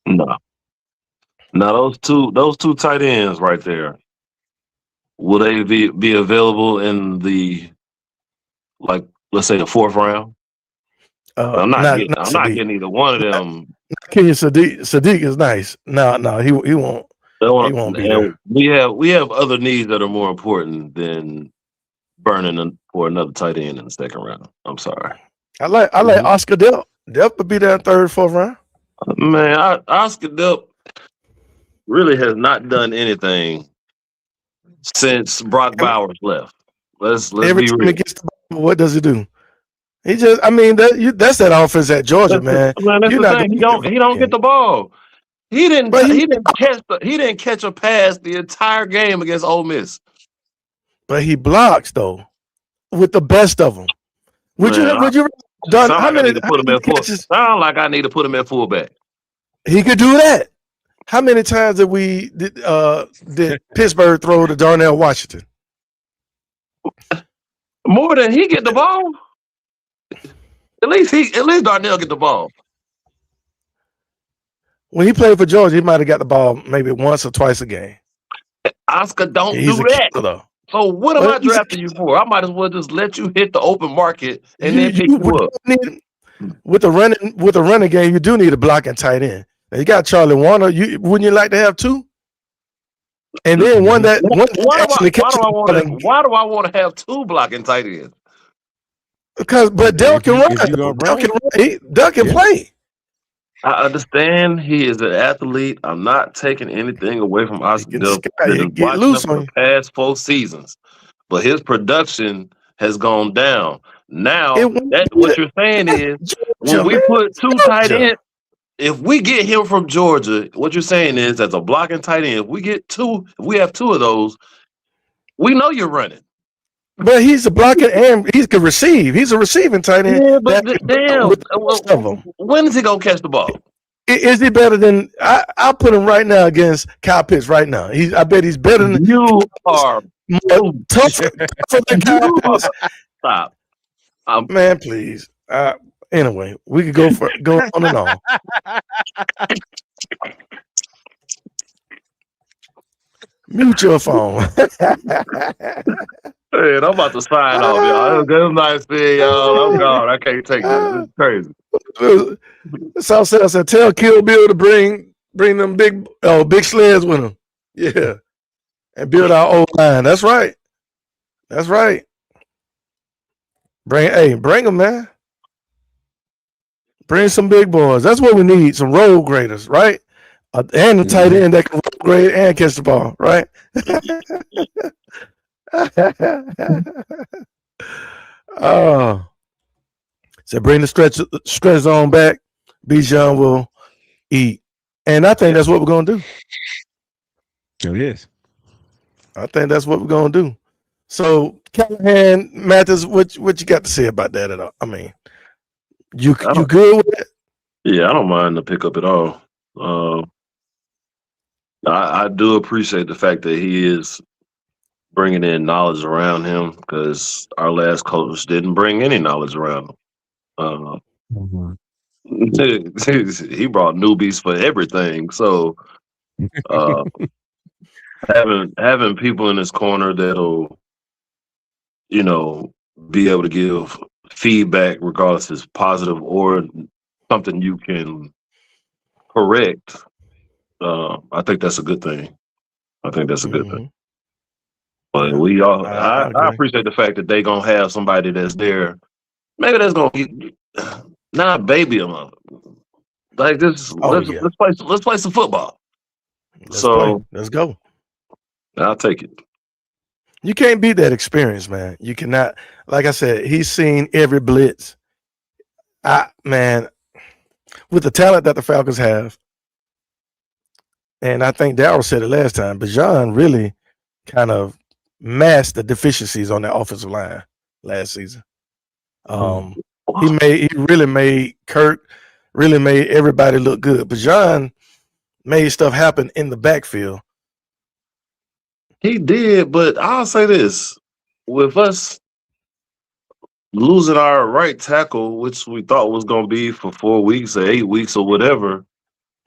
no. Now those two tight ends right there, will they be available in the, like, let's say the fourth round? I'm not getting either one of them. Kenyon Sadiq is nice. No, he won't. He won't be there. We have other needs that are more important than burning for another tight end in the second round. I'm sorry. I like Oscar Delp. Delp would be there in third, fourth round. Man, Oscar Delp really has not done anything since Brock Bowers left. Let's Every be time real. he gets the ball, what does he do? He just, that's that offense at Georgia, man. That's the thing. He don't get the ball. He didn't catch a pass the entire game against Ole Miss. But he blocks though, with the best of them. Would you done how many catches? Sound like I need to put him at fullback. He could do that. How many times did Pittsburgh throw to Darnell Washington? More than he get the ball. At least Darnell get the ball. When he played for Georgia, he might have got the ball maybe once or twice a game. Oscar don't do that. Killer, though. So what am I drafting you for? I might as well just let you hit the open market and then pick you up. With the running game, you do need a blocking tight end. Now you got Charlie Warner. Wouldn't you like to have two? And then why do I want to have two blocking tight ends? But Dell can run. Dell can play. I understand he is an athlete. I'm not taking anything away from Oscar Dell for the past 4 seasons, but his production has gone down. Now, what you're saying is when we put two tight ends, if we get him from Georgia, what you're saying is as a blocking tight end, if we have two of those, we know you're running. But he's a blocker and he can receive. He's a receiving tight end. Yeah, but That damn, with the best of them. when is he gonna catch the ball? Is he better than? I'll put him right now against Kyle Pitts right now. I bet he's better than You are tougher than Kyle Pitts. stop. Man, please. Anyway, we could go on and on. Mute your phone. Man, I'm about to sign off, y'all. It was nice seeing y'all. I'm gone. I can't take this. It's crazy. Southside said, "Tell Kill Bill to bring them big sleds with him." Yeah, and build our old line. That's right. That's right. Bring them, man. Bring some big boys. That's what we need. Some road graders, right? And the tight end that can road grade and catch the ball, right? Oh, so bring the stretch zone back. Bijan will eat, and I think that's what we're gonna do. It is. I think that's what we're gonna do. So, Callahan, Mathis, what you got to say about that at all? I mean, you good with it? Yeah, I don't mind the pickup at all. I do appreciate the fact that he is bringing in knowledge around him because our last coach didn't bring any knowledge around him. He brought newbies for everything. So having people in his corner that'll, be able to give feedback regardless if it's positive or something you can correct, I think that's a good thing. I think that's a good thing. But I appreciate the fact that they gonna have somebody that's there. Maybe that's gonna not baby them up. Like this, let's play some football. Let's go. I'll take it. You can't beat that experience, man. You cannot. Like I said, he's seen every blitz. Man, with the talent that the Falcons have, and I think Darryl said it last time, Bijan really kind of masked the deficiencies on that offensive line last season. He really made Kirk, really made everybody look good. Bijan made stuff happen in the backfield. He did, but I'll say this: with us losing our right tackle, which we thought was going to be for 4 weeks or 8 weeks or whatever,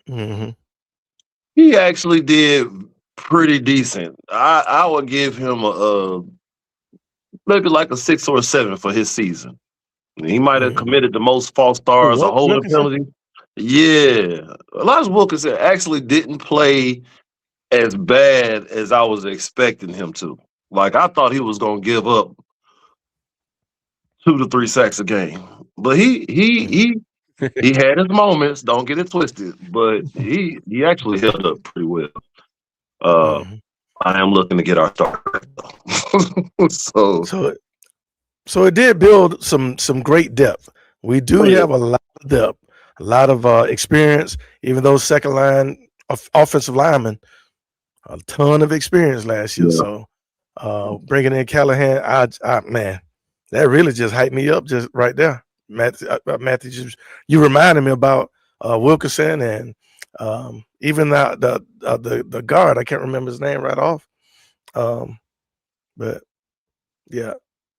he actually did pretty decent. I would give him maybe like a 6 or a 7 for his season. He might have committed the most false starts or holding penalties. Yeah, Elijah Wilkinson actually didn't play as bad as I was expecting him to. Like, I thought he was going to give up 2 to 3 sacks a game. But he had his moments, don't get it twisted, but he actually held up pretty well. I am looking to get our start. So it did build some great depth. We do have a lot of depth, a lot of experience, even those second line offensive linemen, a ton of experience last year. So bringing in Callahan, man, that really just hyped me up just right there. Matthew, you reminded me about Wilkerson and even the guard. I can't remember his name right off. But yeah.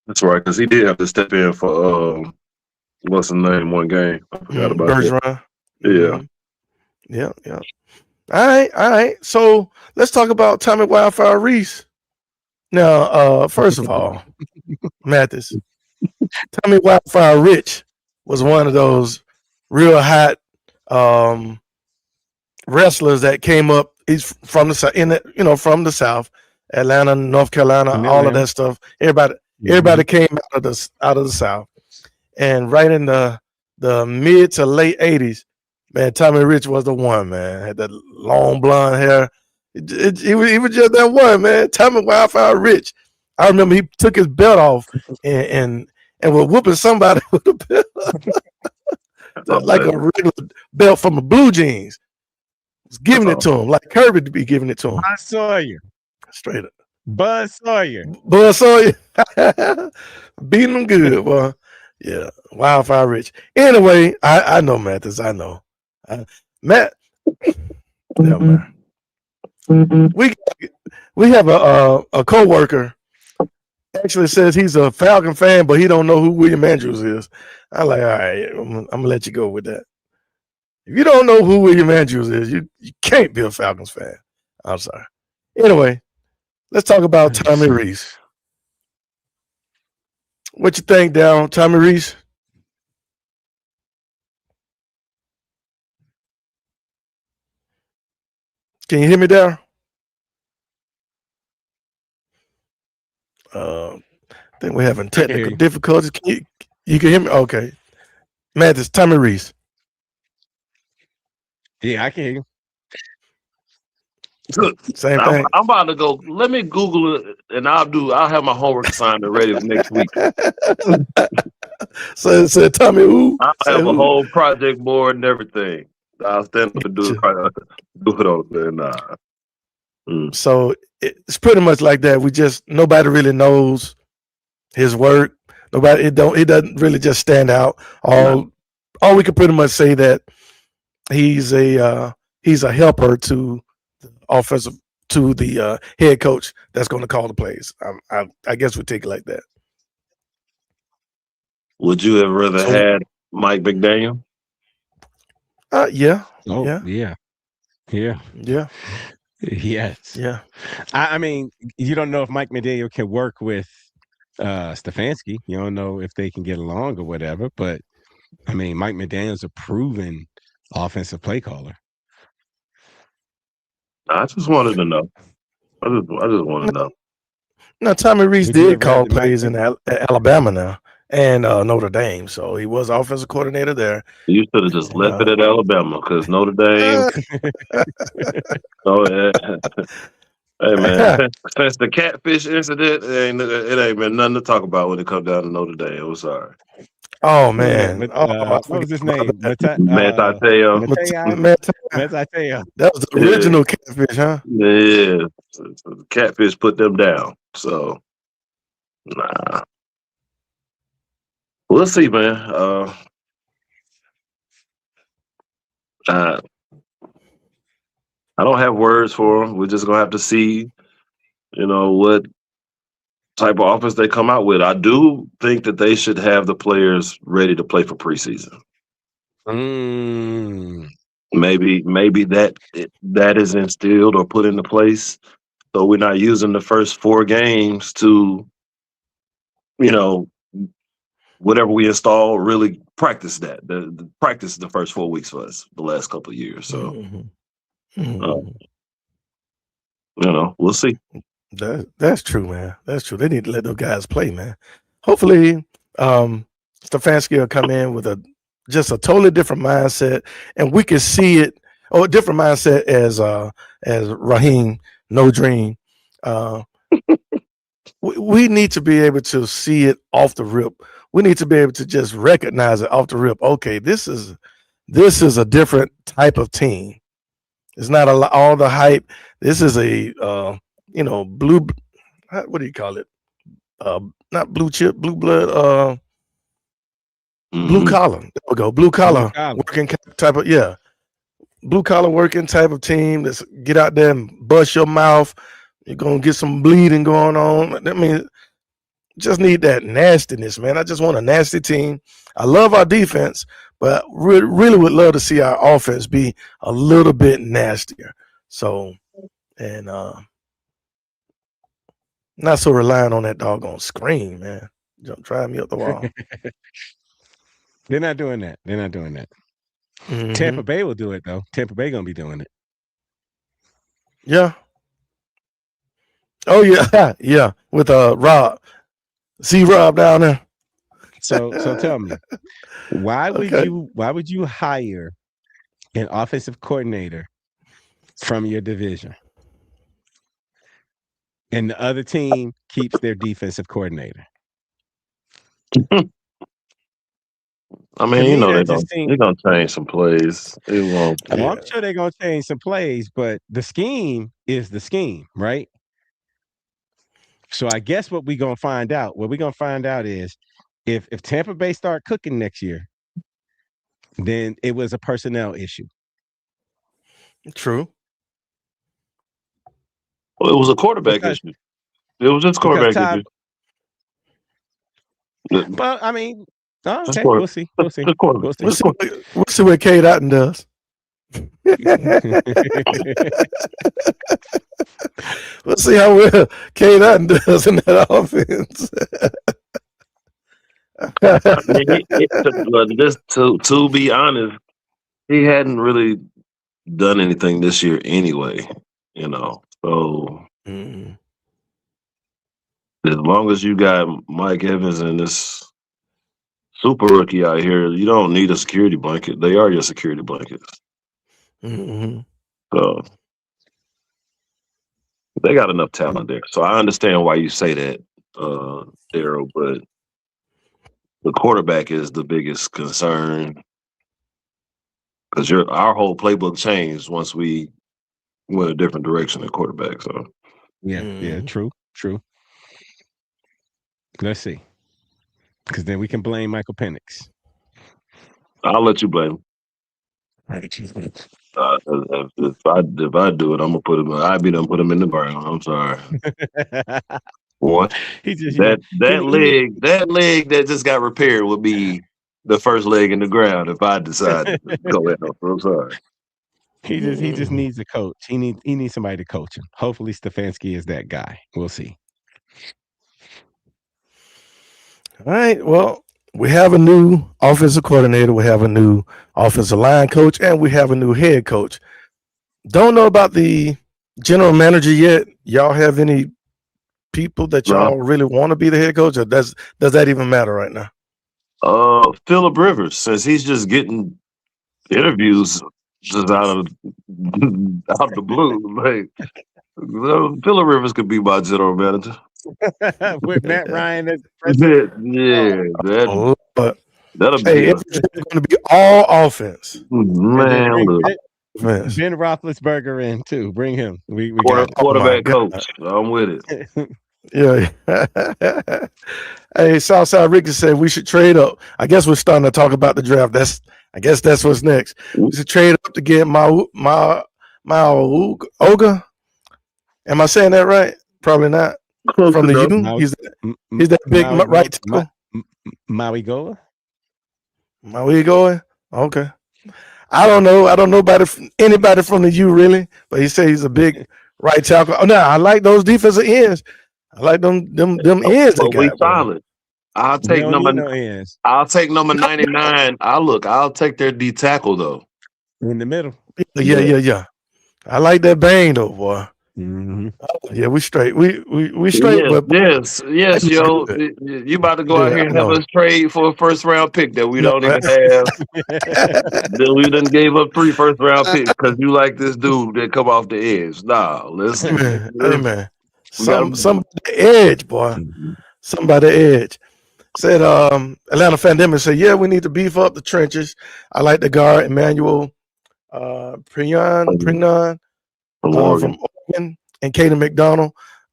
That's right, because he did have to step in for what's his name, one game. I forgot about Bergeron. Yeah. Yeah. All right. So let's talk about Tommy Wildfire Reese. Now, first of all, Mathis, Tommy Wildfire Rich was one of those real hot wrestlers that came up. He's from the from the South, Atlanta, North Carolina, all of that stuff. Everybody came out of the South, and right in the mid to late '80s, man, Tommy Rich was the one, man. Had that long blonde hair. He was just that one, man. Tommy Wildfire Rich. I remember he took his belt off and was whooping somebody with a belt, like a regular belt from the Blue Jeans. Was giving it to him, like Kirby to be giving it to him. I saw you. Straight up. Buzz Sawyer. Buzz Sawyer. Beating them good, boy. Yeah, Wildfire Rich. Anyway, I know Mathis. I know. Matt, never mind. We have a coworker actually says he's a Falcon fan, but he don't know who William Andrews is. I'm like, all right, I'm gonna let you go with that. If you don't know who William Andrews is, you can't be a Falcons fan. I'm sorry. Anyway, let's talk about Tommy Rees. What you think, Down, Tommy Rees? Can you hear me, Darryl? I think we're having technical difficulties. You can hear me? Okay. Matt, it's Tommy Rees. Yeah, I can hear you. Same thing. I'm about to go. Let me Google it, and I'll have my homework assignment ready for next week. So Tommy, who? I'll have a whole project board and everything. I'll stand up and do it on there. So it's pretty much like that. Nobody really knows his work. It doesn't really just stand out. All we can pretty much say that he's a helper to the offensive, to the head coach that's going to call the plays. I guess we take it like that. Would you have rather had Mike McDaniel? Yeah. Oh, yeah. Yes. Yeah. I mean, you don't know if Mike McDaniel can work with Stefanski. You don't know if they can get along or whatever. But I mean, Mike McDaniel's a proven offensive play caller. I just wanted to know. I just want to know. No, Tommy Rees did call plays in Alabama now and Notre Dame, so he was offensive coordinator there. You should have just left it at Alabama because Notre Dame. Hey man, since the catfish incident, it ain't been nothing to talk about when it comes down to Notre Dame. I'm sorry. Oh man, what was his name? Mateo. That was the original catfish, huh? Yeah, so the catfish put them down. So, nah. We'll see, man. I don't have words for them. We're just gonna have to see, what type of offense they come out with. I do think that they should have the players ready to play for preseason. Maybe that is instilled or put into place, so we're not using the first 4 games to, whatever we install, really practice that. The practice the first 4 weeks for us the last couple of years. So, we'll see. That's true, man. That's true. They need to let those guys play, man. Hopefully, Stefanski will come in with just a totally different mindset, and we can see it. A different mindset as Raheem No Dream. We need to be able to see it off the rip. We need to be able to just recognize it off the rip. Okay, this is a different type of team. It's not all the hype. This is a blue. What do you call it? Not blue chip, blue blood. Blue collar. There we go. Blue collar working type of blue collar working type of team. Let's get out there and bust your mouth. You're gonna get some bleeding going on. I mean, just need that nastiness, man. I just want a nasty team. I love our defense, but really would love to see our offense be a little bit nastier. So, and not so relying on that doggone screen, man. Don't drive me up the wall. They're not doing that. Mm-hmm. Tampa Bay will do it though. Tampa Bay gonna be doing it. Yeah. Oh yeah, yeah. With Rob. See Rob down there. So tell me, why would you hire an offensive coordinator from your division, and the other team keeps their defensive coordinator? I mean, they're gonna change some plays. It won't. Well, I'm sure they're gonna change some plays, but the scheme is the scheme, right? So I guess what we're gonna find out is if Tampa Bay start cooking next year, then it was a personnel issue. True. Well, it was a quarterback Because- issue. It was just quarterback Todd- issue. Well, I mean, okay, quarter- we'll see. We'll see. Good quarterback. We'll see. We'll see what Cade Otton does. We'll see how well Cade Otton does in that offense. To be honest, he hadn't really done anything this year anyway. So Mm. as long as you got Mike Evans and this super rookie out here, you don't need a security blanket. They are your security blankets. Mm-hmm. So they got enough talent there. So I understand why you say that, Daryl, but the quarterback is the biggest concern because our whole playbook changed once we went a different direction at quarterback. So yeah, true. Let's see, because then we can blame Michael Penix. I'll let you blame him. If I do it, I'm gonna put him. I'd be done put him in the ground. I'm sorry. What? That leg that just got repaired would be the first leg in the ground if I decide to go in. I'm sorry. He just needs a coach. He needs somebody to coach him. Hopefully Stefanski is that guy. We'll see. All right. Well, we have a new offensive coordinator. We have a new offensive line coach, and we have a new head coach. Don't know about the general manager yet. Y'all have any people that y'all really want to be the head coach, or does that even matter right now? Phillip Rivers, since he's just getting interviews just out of the blue. Like, Phillip Rivers could be my general manager. With Matt Ryan as that'll be it's going to be all offense. Man, Ben Roethlisberger in too. Bring him. We quarterback coach. I'm with it. Yeah. Hey, Southside Ricky said we should trade up. I guess we're starting to talk about the draft. I guess that's what's next. We should trade up to get my Oga. Am I saying that right? Probably not. Close from the enough. U. He's that big right tackle. Maui Goa. Maui Goa. Okay. I don't know. I don't know anybody from the U really, but he said he's a big right tackle. Oh no, I like those defensive ends. I like them ends. But we solid. I'll take I'll take number 99. I'll take their D tackle though. In the middle. Yeah. I like that bang though, boy. Mm-hmm. Yeah, we straight. We straight. Yes, yo. You about to go out here and have us trade for a first round pick that we don't even have. Then we done gave up 3 first round picks because you like this dude that come off the edge. Nah, listen. Hey man. Some edge, boy. Somebody edge. Said Atlanta Pandemic said, yeah, we need to beef up the trenches. I like the guard Emmanuel Prignon from Oregon, and Caden McDonald,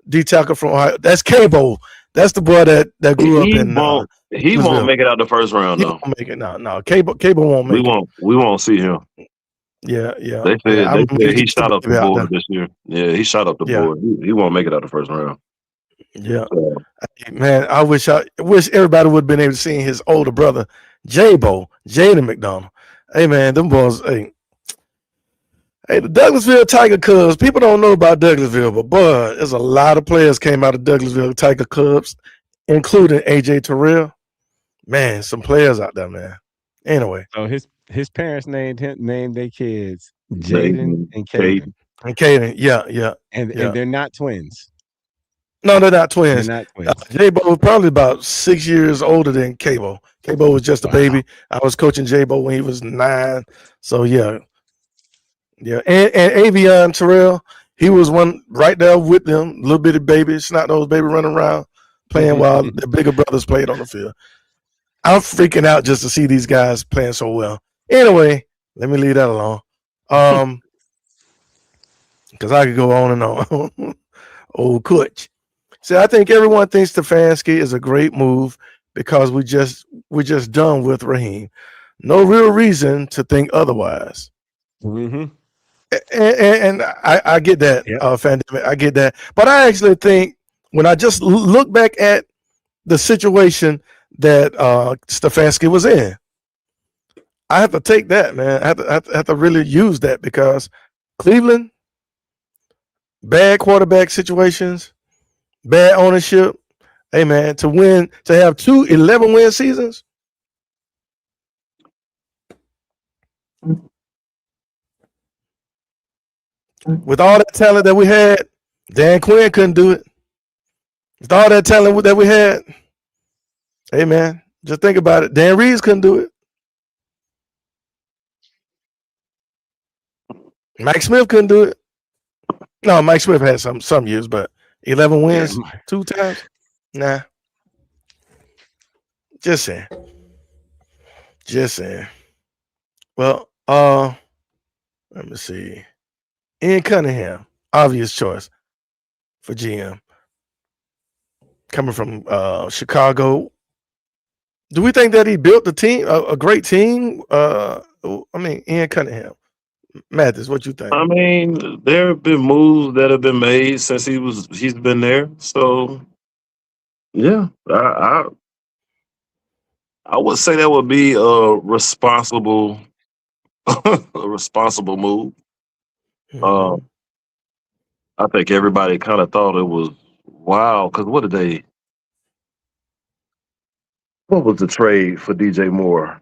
D tackle from Ohio. That's Cabo. That's the boy that grew up in. He won't make it out the first round though. He won't make it. No. Cabo won't make it. We won't see him. Yeah. They said he shot up the board this year. Yeah, he shot up the board. He won't make it out the first round. Yeah, man. I wish everybody would have been able to see his older brother, Jaden McDonald. Hey, man, them boys. Hey, the Douglasville Tiger Cubs. People don't know about Douglasville, but boy, there's a lot of players came out of Douglasville Tiger Cubs, including AJ Terrell. Man, some players out there, man. Anyway, so his parents named their kids Jaden and Caden. Yeah. And they're not twins. No, they're not twins. They're not twins. J-Bo was probably about 6 years older than Cabo. Cabo was just a baby. I was coaching J-Bo when he was 9. So, yeah. And Avion Terrell, he was one right there with them, little bitty baby, snot-nosed baby running around, playing while the bigger brothers played on the field. I'm freaking out just to see these guys playing so well. Anyway, let me leave that alone. Because I could go on and on. Old coach. See, I think everyone thinks Stefanski is a great move because we're just done with Raheem. No real reason to think otherwise. Mm-hmm. And I get that, Yep. Fandemic. I get that. But I actually think when I just look back at the situation that Stefanski was in, I have to take that, man. I have to really use that because Cleveland, bad quarterback situations, bad ownership. Hey, man, to have 2 11-win seasons. With all that talent that we had, Dan Quinn couldn't do it. With all that talent that we had, hey, man, just think about it. Dan Reeves couldn't do it. Mike Smith couldn't do it. No, Mike Smith had some years, but 11 wins 2 times? Nah. Just saying. Well, let me see. Ian Cunningham, obvious choice for GM. Coming from Chicago. Do we think that he built the team, a great team? Ian Cunningham. Mathis, what you think? I mean, there have been moves that have been made since he's been there. So yeah, I would say that would be a responsible move. Mhm. I think everybody kind of thought it was wow because what was the trade for DJ Moore?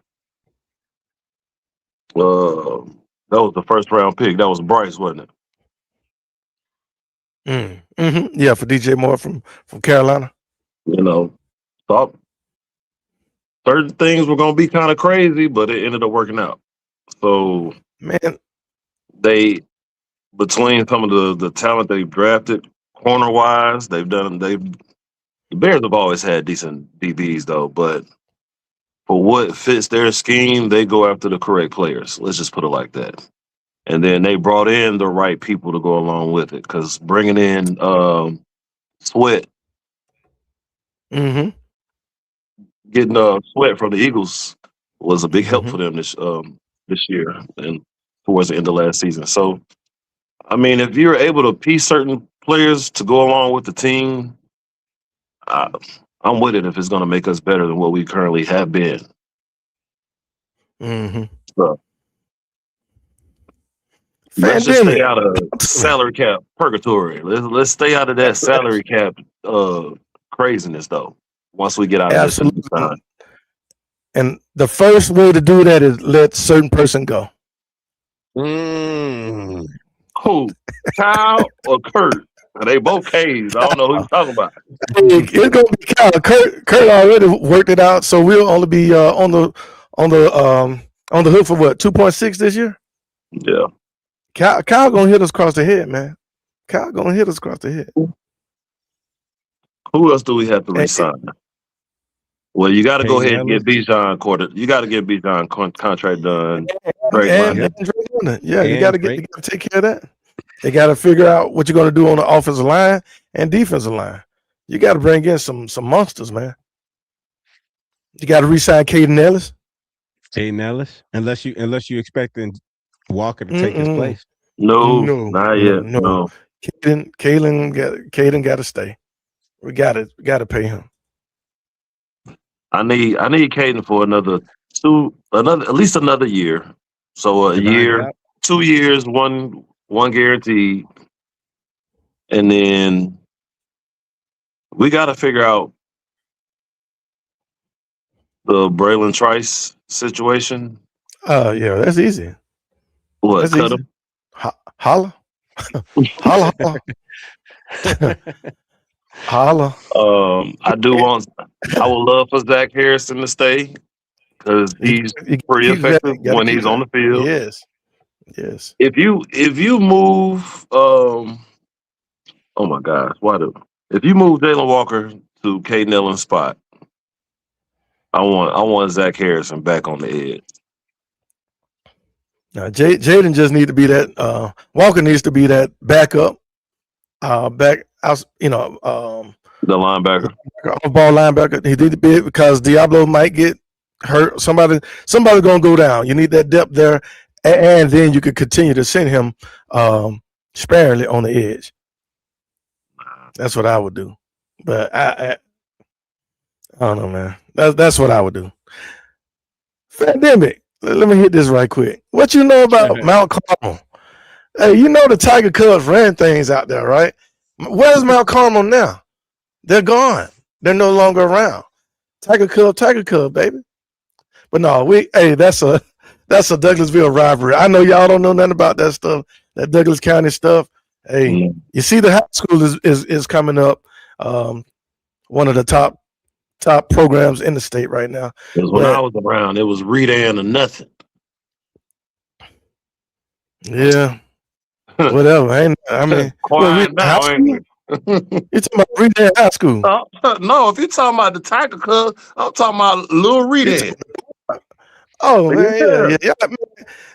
That was the first round pick. That was Bryce, wasn't it? Yeah, for DJ Moore from Carolina. You know, thought certain things were going to be kind of crazy, but it ended up working out. So, man, they between some of the talent they've drafted corner wise, the Bears have always had decent DBs though, but for what fits their scheme, they go after the correct players. Let's just put it like that. And then they brought in the right people to go along with it because bringing in Sweat, mm-hmm. getting Sweat from the Eagles was a big help for them this year and towards the end of last season. So, I mean, if you're able to piece certain players to go along with the team, I'm with it if it's going to make us better than what we currently have been. Mm-hmm. So, let's just stay out of salary cap purgatory. Let's stay out of that salary cap craziness, though. Once we get out of this time. And the first way to do that is let certain person go. Who? Kyle or Kurt? They both K's. I don't know who you're talking about. It's gonna be Kyle. Kurt already worked it out, so we'll only be on the hook for what 2.6 this year. Yeah. Kyle gonna hit us across the head, man. Kyle gonna hit us across the head. Who else do we have to resign? Well, you got to go ahead and get Bijan You got to get Bijan contract done. You got to take care of that. They got to figure out what you're going to do on the offensive line and defensive line. You got to bring in some monsters, man. You got to re-sign Caden Ellis. Unless you expecting Walker to take his place. No, not yet. No. Caden got to stay. We got to pay him. I need Caden for at least another year. So a year, 2 years, one guaranteed, and then we got to figure out the Braylon Trice situation. Yeah, that's easy. What? That's cut easy. him? Holla. Holla. I would love for Zach Harrison to stay because he's pretty effective when he's on the field. Yes. If you move, oh my gosh, if you move Jalen Walker to Caden Ellis' spot, I want Zach Harrison back on the edge. Now, Jaden just need to be that. Walker needs to be that backup. Back out, The linebacker. Off-ball linebacker. He did it because Diablo might get hurt. Somebody's gonna go down. You need that depth there, and then you could continue to send him sparingly on the edge. That's what I would do. But I don't know, man. That's what I would do. Pandemic. Let me hit this right quick. What you know about Mount Carmel? Hey, you know the Tiger Cubs ran things out there, right? Where's Mount Carmel now? They're gone. They're no longer around. Tiger Cub, baby. But no, that's a Douglasville rivalry. I know y'all don't know nothing about that stuff, that Douglas County stuff. Hey, you see the high school is coming up. One of the top programs in the state right now. Because when I was around, it was Redan or nothing. Yeah. Whatever. I mean, quiet now, ain't it? You talking about Redan High School? No, if you're talking about the Tiger Cubs, I'm talking about Lil Redan. Oh man, yeah.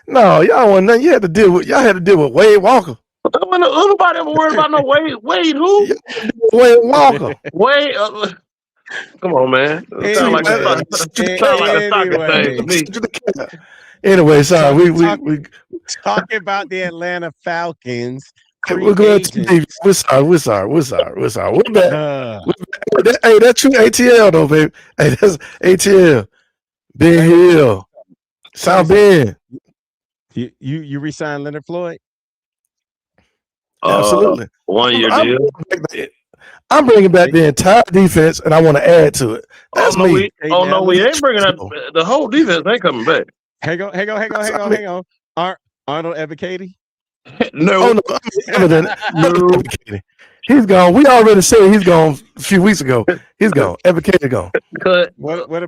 No, y'all want nothing. Y'all had to deal with Wade Walker. Nobody ever worried about no Wade who? Wade Walker. Wade. Come on, man. Sound like a soccer thing to me. Anyway, sorry, we talking about the Atlanta Falcons. We're going to We're sorry. We're back. Hey, that's true ATL though, baby. Hey, that's ATL. Ben Hill. South Bend. You re-signed Leonard Floyd? Absolutely. 1 year deal. I'm bringing back the entire defense, and I want to add to it. That's me. We ain't bringing up the whole defense. Ain't coming back. Hang on. Arnold Ebiketie? No. No. He's gone. We already said he's gone a few weeks ago. He's gone. Ebiketie gone. What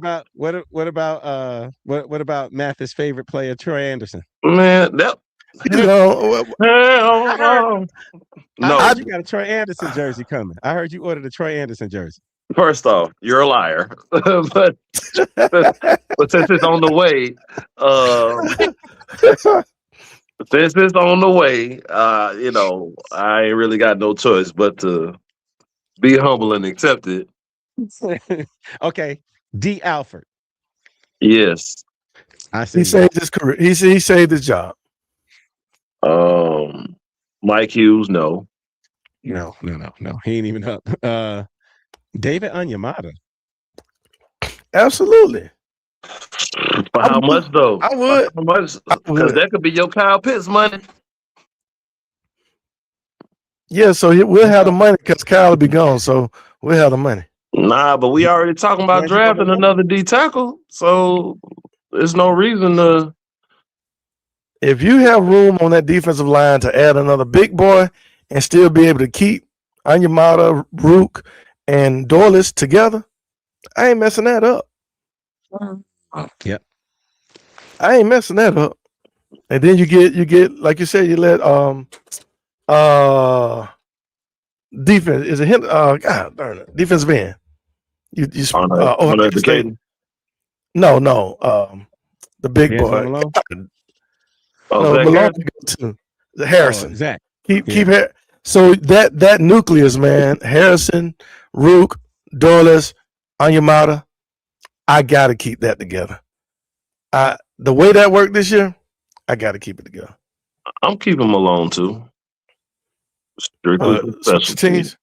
about Mathis' favorite player, Troy Anderson? Man, he's gone. I heard you got a Troy Anderson jersey coming. I heard you ordered a Troy Anderson jersey. First off, you're a liar. but since it's on the way, I ain't really got no choice but to be humble and accept it. Okay, D. Alford. Yes, he saved his career. He saved his job. Mike Hughes, no. No. He ain't even up. David Onyemata. Absolutely. For how much though? I would. How much? Because that could be your Kyle Pitts money. Yeah, so we'll have the money because Kyle will be gone. So we'll have the money. Nah, but we already talking about drafting another D tackle, so there's no reason to. If you have room on that defensive line to add another big boy and still be able to keep Onyemata, Rook, and Dorless together, I ain't messing that up. Yep. I ain't messing that up. And then you get like you said, you let defense is a hint. God darn it, defensive end. The big boy. Malone to the Harrison. Zach. Keep so that nucleus, man. Harrison, Rook, Dorless, Onyemata. I gotta keep that together. The way that worked this year, I gotta keep it together. I'm keeping Malone too. Strictly special teams.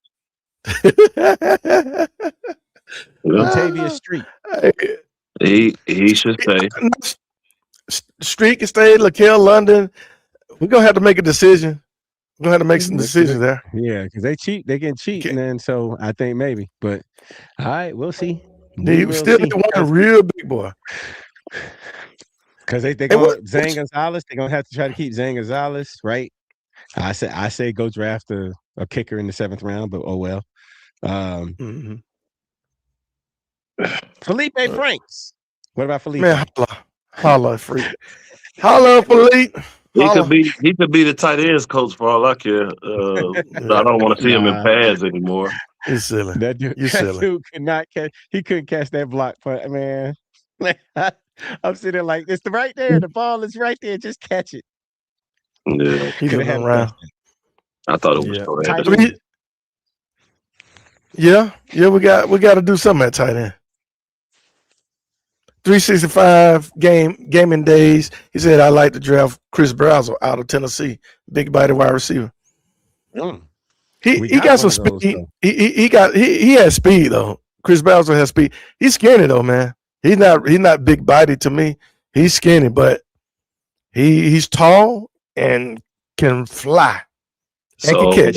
Octavia Street. He should stay. Street can stay. Laquel London. We're gonna have to make a decision. We're gonna have to make some decisions there. Yeah, because they cheat. They can cheat, and then so I think maybe. But all right, we'll see. They want a real big boy. Because they go Zane Gonzalez. They're gonna have to try to keep Zane Gonzalez, right? I say go draft a kicker in the 7th round, but oh well. Felipe Franks. What about Felipe? Man, holla, freak. Holla, Felipe. He could be the tight ends coach for all I care. I don't want to see him in pads anymore. He's silly. That dude could not catch. He couldn't catch that block, but man, I'm sitting there like it's right there. The ball is right there. Just catch it. Yeah, he could have had around. I thought it was Yeah, we got to do something at tight end. 365 gaming days. He said I like to draft Chris Brazzell out of Tennessee, big body wide receiver. Mm. We He got got one some of those speed. though. He has speed though. Chris Brazzell has speed. He's skinny though, man. He's not big body to me. He's skinny, but he's tall and can fly and can So catch.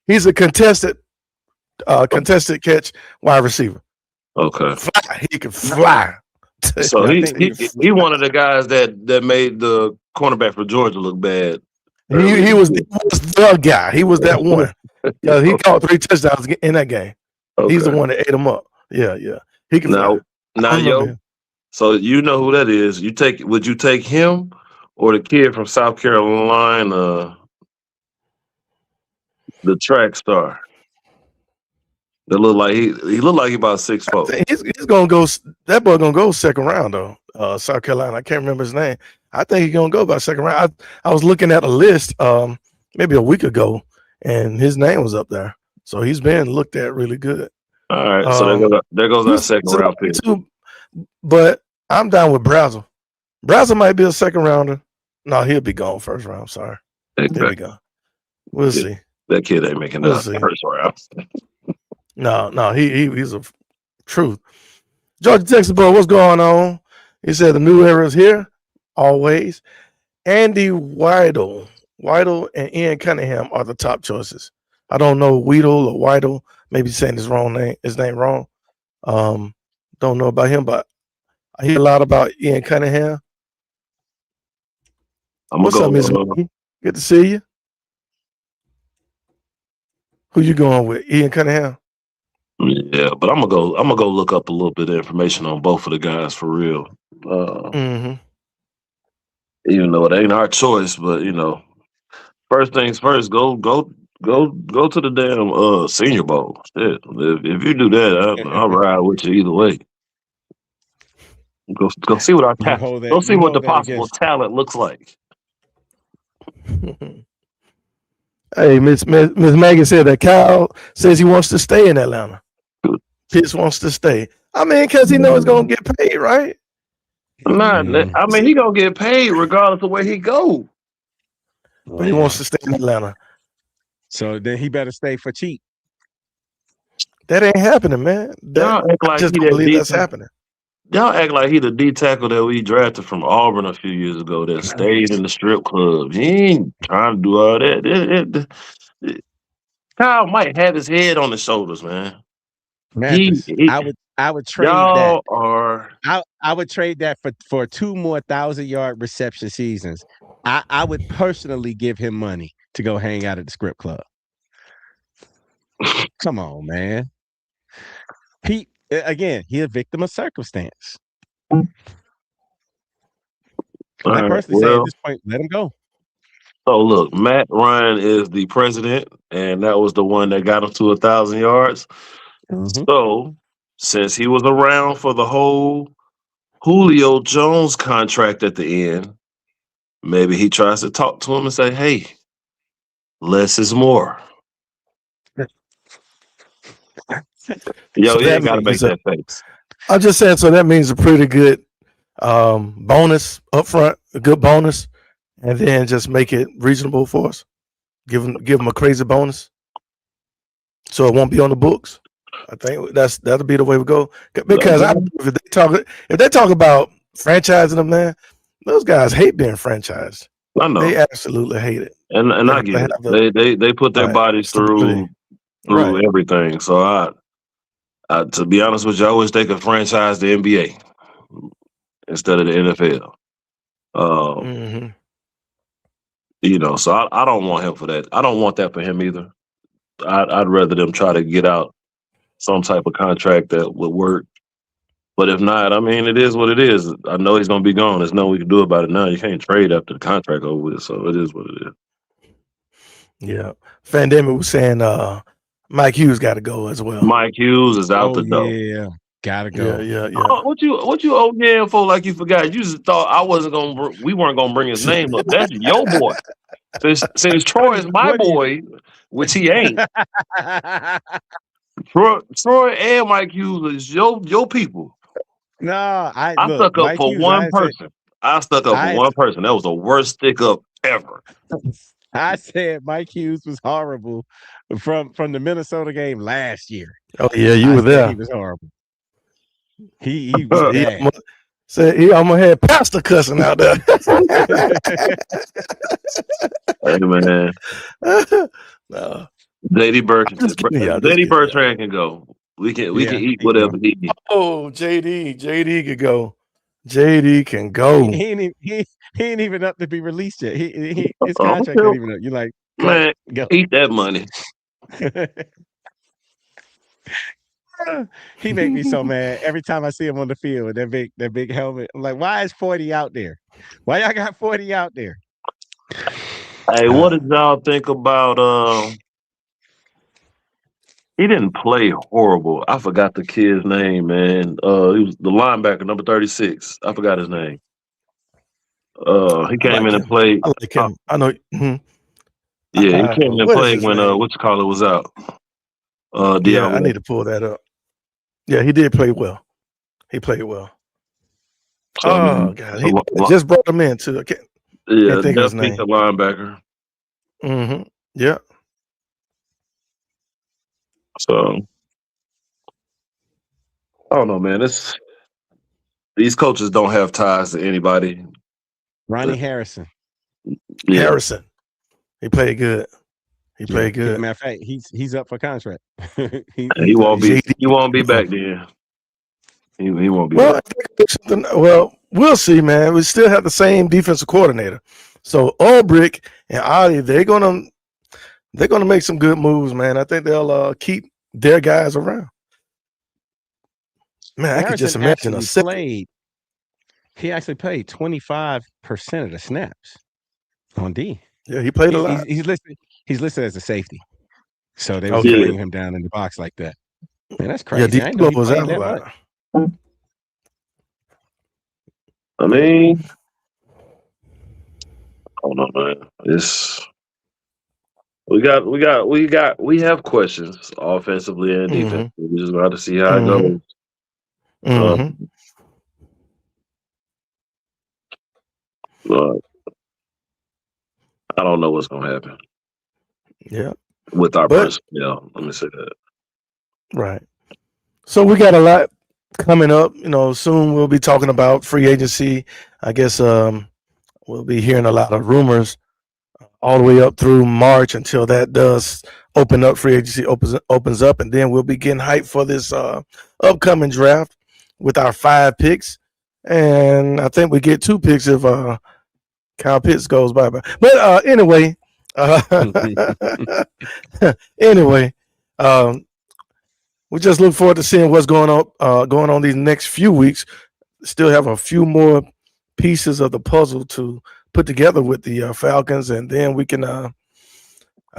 He's a contested catch wide receiver. okay. He can fly. So Yeah, I he think he he one of the guys that made the cornerback for Georgia look bad. He was the guy. He was that one. He caught 3 touchdowns in that game. He's the Okay. one that ate him up. Yeah. He can fly. Now, I remember yo. him. So you know who that is? Would you take him or the kid from South Carolina, the track star? That look like he looked like he about 6'4". He's gonna go. That boy gonna go second round though. South Carolina. I can't remember his name. I think he's gonna go by second round. I was looking at a list maybe a week ago, and his name was up there. So he's been looked at really good. All right, so there goes our second round pick. But I'm down with Brazzell. Brazzell might be a second rounder. No, he'll be gone first round. Sorry, he'll be gone. We'll see. That kid ain't making that first round. No, he's a truth. Georgia Texas boy, what's going on? He said the new era is here, always. Andy Weidel and Ian Cunningham are the top choices. I don't know Weedle or Weidel. Maybe saying his name wrong. Don't know about him, but I hear a lot about Ian Cunningham. What's up, Miss Maggie? Good to see you. Who you going with? Ian Cunningham? Yeah, but I'm gonna go look up a little bit of information on both of the guys for real. Even though it ain't our choice, but first things first, go to the damn Senior Bowl. Shit. If you do that, I'll ride with you either way. Go see what our talent. Go see what the possible talent looks like. Hey, Miss Maggie said that Kyle says he wants to stay in Atlanta. Pitts wants to stay. I mean, because he knows he's gonna get paid, right? I mean, he gonna get paid regardless of where he go. But he wants to stay in Atlanta. So then he better stay for cheap. That ain't happening, man. I just don't believe that's happening. Y'all act like he the D tackle that we drafted from Auburn a few years ago that stayed in the strip club. He ain't trying to do all that. Kyle might have his head on his shoulders, man. I would trade y'all that. I would trade that for 2 more 1,000-yard reception seasons. I would personally give him money to go hang out at the strip club. Come on, man. He's a victim of circumstance. I personally say at this point, let him go. So look, Matt Ryan is the president, and that was the one that got him to 1,000 yards. Mm-hmm. So since he was around for the whole Julio Jones contract at the end, maybe he tries to talk to him and say, "Hey, less is more." Yo, so you gotta make that face. I'm just saying, so that means a pretty good bonus up front, a good bonus, and then just make it reasonable for us. Give them a crazy bonus, so it won't be on the books. I think that'll be the way we go. Because if they talk about franchising them, man, those guys hate being franchised. I know they absolutely hate it, and I get it. They put their bodies through everything. So I, to be honest with you, I wish they could franchise the NBA instead of the NFL. So I don't want him for that. I don't want that for him either. I'd rather them try to get out some type of contract that would work. But if not, I mean, it is what it is. I know he's going to be gone. There's nothing we can do about it now. You can't trade after the contract over with, so it is what it is. Yeah. Fandemic was saying Mike Hughes got to go as well. Mike Hughes is out the door. Yeah, gotta go. Yeah. Oh, what you old yeah for? Like you forgot? You just thought we weren't gonna bring his name up. That's your boy. Since Troy is my boy, which he ain't. Troy and Mike Hughes is your people. No, I I look, stuck up Mike for Hughes. one person. I stuck up for I one person. That was the worst stick up ever. I said Mike Hughes was horrible from the Minnesota game last year. Oh yeah, you I were said there. he was horrible. He was He bad. almost, said he almost had pastor cussing out there. Hey man, No, JD I'm Bertrand can go. We can Yeah, eat he can whatever go. he eats. Oh, JD could go. JD can He go. he ain't even up to be released yet. His Oh, contract ain't even up. You like, man, go. eat that money. He make me so mad every time I see him on the field with that big helmet. I'm like, why is 40 out there? Why y'all got 40 out there? Hey, what did y'all think about? He didn't play horrible. I forgot the kid's name, man. He was the linebacker, number 36. I forgot his name. He I came like in and him. played. I like him. I know. Yeah, he came in and What is played his when name? what you call it was out. Yeah, I Dion. need to pull that up. Yeah, he did play well. He played well. So, I mean, Oh God, he just brought him in too. Can't think of his name. defensive linebacker. Mm-hmm. Yeah. So I don't know, man. These coaches don't have ties to anybody. Ronnie Harrison. Yeah, Harrison. He played good. He played good. Matter of fact, he's up for contract. he won't be. JD. He won't be back then. He won't be Well, back. I think there's something. Well, we'll see, man. We still have the same defensive coordinator. So Ulbrich and Ollie, they're gonna make some good moves, man. I think they'll keep their guys around. Man, I could just imagine a second. He actually played 25% of the snaps on D. Yeah, he played a lot. He's listed as a safety. So they was Okay. bringing him down in the box like that. Man, that's Yeah, crazy. I didn't know he was played out a that lot. much. I mean, I don't know, man. We have questions offensively and defensively. We just got to see how it goes. But I don't know what's gonna happen. Yeah, with our personnel. Let me say that. Right. So we got a lot coming up. Soon we'll be talking about free agency. I guess we'll be hearing a lot of rumors all the way up through March until that does open up. Free agency opens up, and then we'll be getting hyped for this upcoming draft with our 5 picks. And I think we get 2 picks if Kyle Pitts goes bye. But anyway, we just look forward to seeing what's going on these next few weeks. Still have a few more pieces of the puzzle to put together with the Falcons, and then we can, I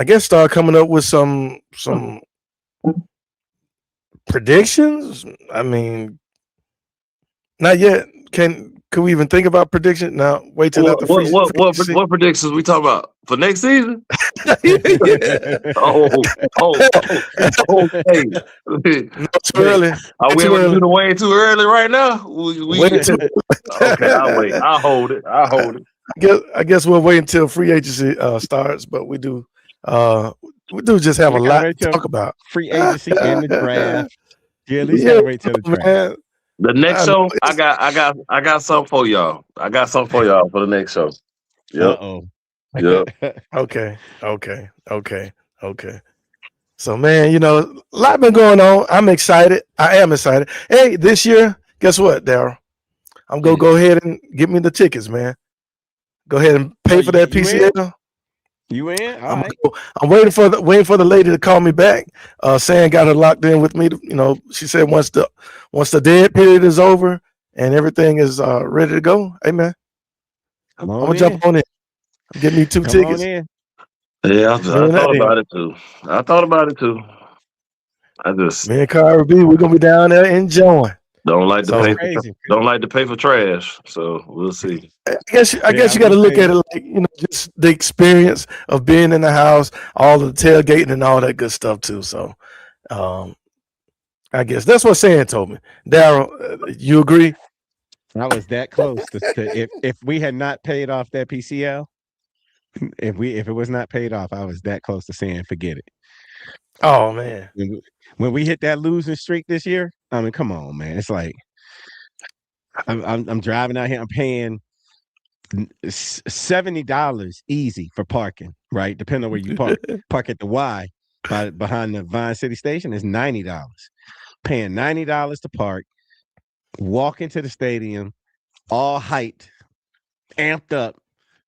guess, start coming up with some predictions. I mean, not yet. Could we even think about predictions? Now, wait till after free agency. What predictions we talking about for next season? Yeah. Hey. Not too early. Are we able to do the way too early right now? Okay, I'll wait. I'll hold it. I guess we'll wait until free agency starts, but we do just have a lot to talk about. Free agency and the draft. Yeah, at least gotta wait till the draft. Man. The next show, I got something for y'all. I got something for y'all for the next show. Yep. Yep. Okay. So, man, a lot been going on. I'm excited. I am excited. Hey, this year, guess what, Daryl? I'm gonna go ahead and get me the tickets, man. Go ahead and pay for that PCL. You in? All right. I'm waiting for the lady to call me back. Saying got her locked in with me. She said once the dead period is over and everything is ready to go. Hey, man, I'm gonna jump on it. Get me 2 tickets. Yeah, I thought about it too. Me and Kyra B, we're gonna be down there enjoying. Don't like to pay for trash, so we'll see. I guess you got to look at it like just the experience of being in the house, all the tailgating and all that good stuff too. So, I guess that's what Sam told me. Daryl, you agree? I was that close if we had not paid off that PCL, if it was not paid off, I was that close to saying forget it. Oh man, When we hit that losing streak this year, I mean, come on, man. It's like I'm driving out here, I'm paying $70 easy for parking, right? Depending on where you park. Park at the Y behind the Vine City Station is $90. Paying $90 to park, walk into the stadium, all hyped, amped up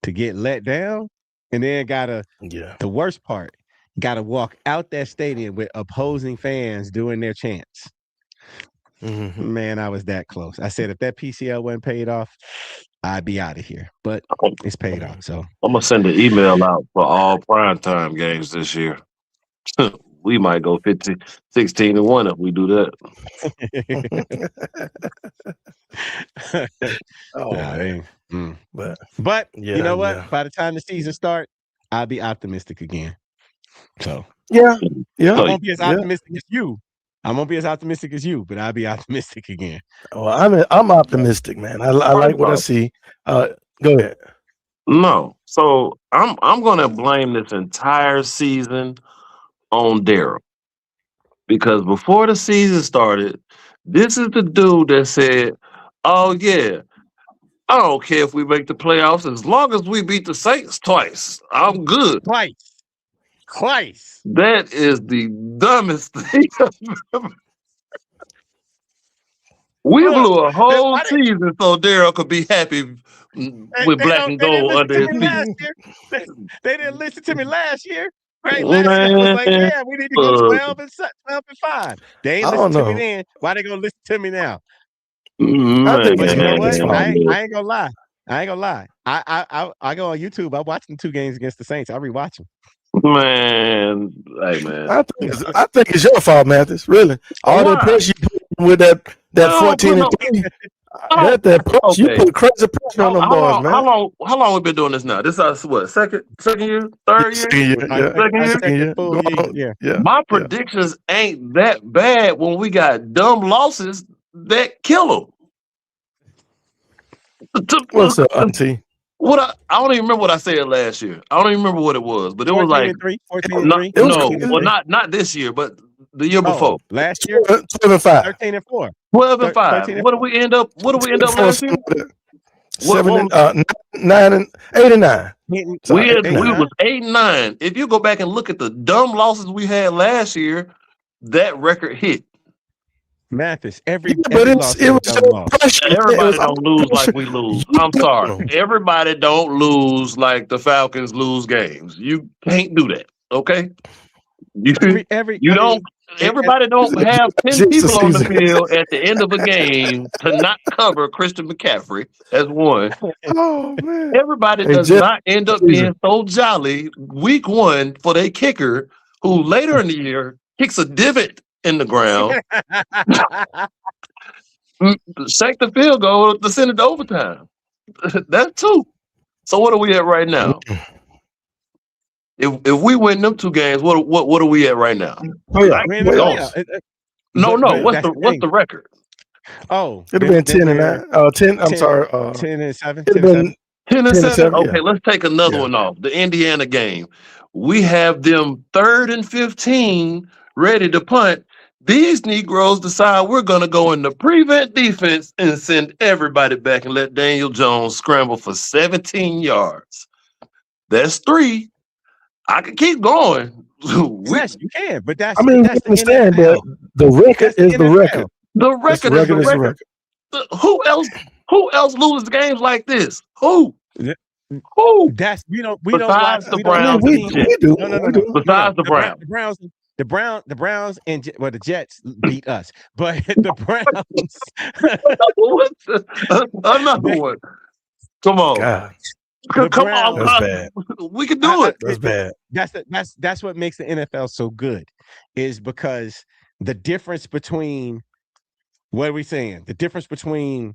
to get let down, and then the worst part, gotta walk out that stadium with opposing fans doing their chants. Mm-hmm. Man, I was that close. I said if that PCL wasn't paid off, I'd be out of here. But it's paid off. So I'm gonna send an email out for all primetime games this year. We might go 16-1 if we do that. Oh man. But yeah, you know what? By the time the season starts, I'll be optimistic again. So yeah. I won't be as optimistic as you. I won't be as optimistic as you, but I'll be optimistic again. Well, I'm optimistic, man. I like what I see. Go ahead. No, so I'm gonna blame this entire season on Daryl because before the season started, this is the dude that said, "Oh yeah, I don't care if we make the playoffs as long as we beat the Saints twice. I'm good." Twice. That is the dumbest thing. We blew a whole season so Daryl could be happy with black and gold under his feet. They didn't listen to me last year. Right? Last year I was like, yeah, we need to go 12 and 5. They ain't listen to me then. Why they gonna listen to me now? But you know what? I ain't gonna lie. I go on YouTube. I watch the 2 games against the Saints. I rewatch them. Man, hey man. I think it's your fault, Mathis. Really, all the pressure you put with that 14-3. That pressure, you put crazy pressure on them boys, man. How long we been doing this now? This is what, second year, third year, second year. Yeah. My predictions ain't that bad when we got dumb losses that kill them. What's up, Auntie? I don't even remember what I said last year. I don't even remember what it was, but it was like 14-3. Well, not this year, but the year before. Last year, 12-5. 13-4. 12-5. What do we end up last year? 8-9. We was 8-9. If you go back and look at the dumb losses we had last year, that record hit. Mathis, it was pressure. Everybody don't lose like we lose. I'm sorry. Everybody don't lose like the Falcons lose games. You can't do that. Okay? Everybody don't have 10 people on the field at the end of a game to not cover Christian McCaffrey as one. Oh man! Everybody does not end up being so jolly week 1 for their kicker, who later in the year kicks a divot in the ground, shake the field goal to send it to overtime. That's 2. So what are we at right now? If we win them 2 games, what are we at right now? No. What's the record? Oh, it'd have been 10-9. 10. I'm sorry. 10-7. 10-7. Okay, let's take another one off. The Indiana game. We have them 3rd and 15, ready to punt. These Negroes decide we're going to go in the prevent defense and send everybody back and let Daniel Jones scramble for 17 yards. That's 3. I can keep going. Yes, you can, but that's understand that the record is the record. The record is the record. Who else loses games like this? Who? That's besides the Browns. We do. Besides the Browns. The Browns and the Jets beat us, but the Browns. Another one. Come on. God. Come on. That's bad. We can do it. That's bad. That's what makes the NFL so good, is because the difference between what are we saying? The difference between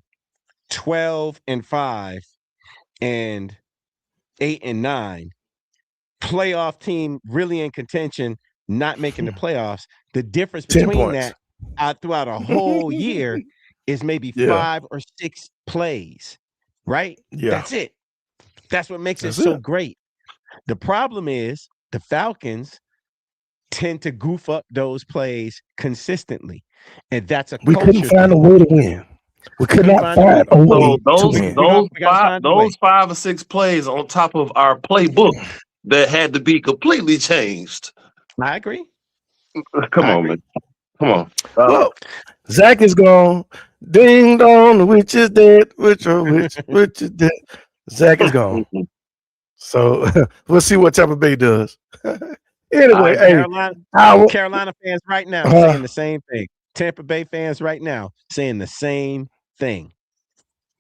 12-5 and 8-9, playoff team really in contention, not making the playoffs. The difference between that throughout a whole year is maybe Yeah. 5 or 6 plays, right? Yeah. That's it. That's what makes it That's so it. great. The problem is the Falcons tend to goof up those plays consistently, and that's a We couldn't culture find a thing. way to win. We could Couldn't not find a way. find a So way to those win. those We gotta five find a way. those 5 or 6 plays on top of our playbook that had to be completely changed. I agree. Come I on, agree. man. Come on. Well, Zach is gone. Ding dong, the witch is dead. Witch is dead. Zach is gone. So we'll see what Tampa Bay does. Anyway, hey, Carolina fans right now saying the same thing. Tampa Bay fans right now saying the same thing.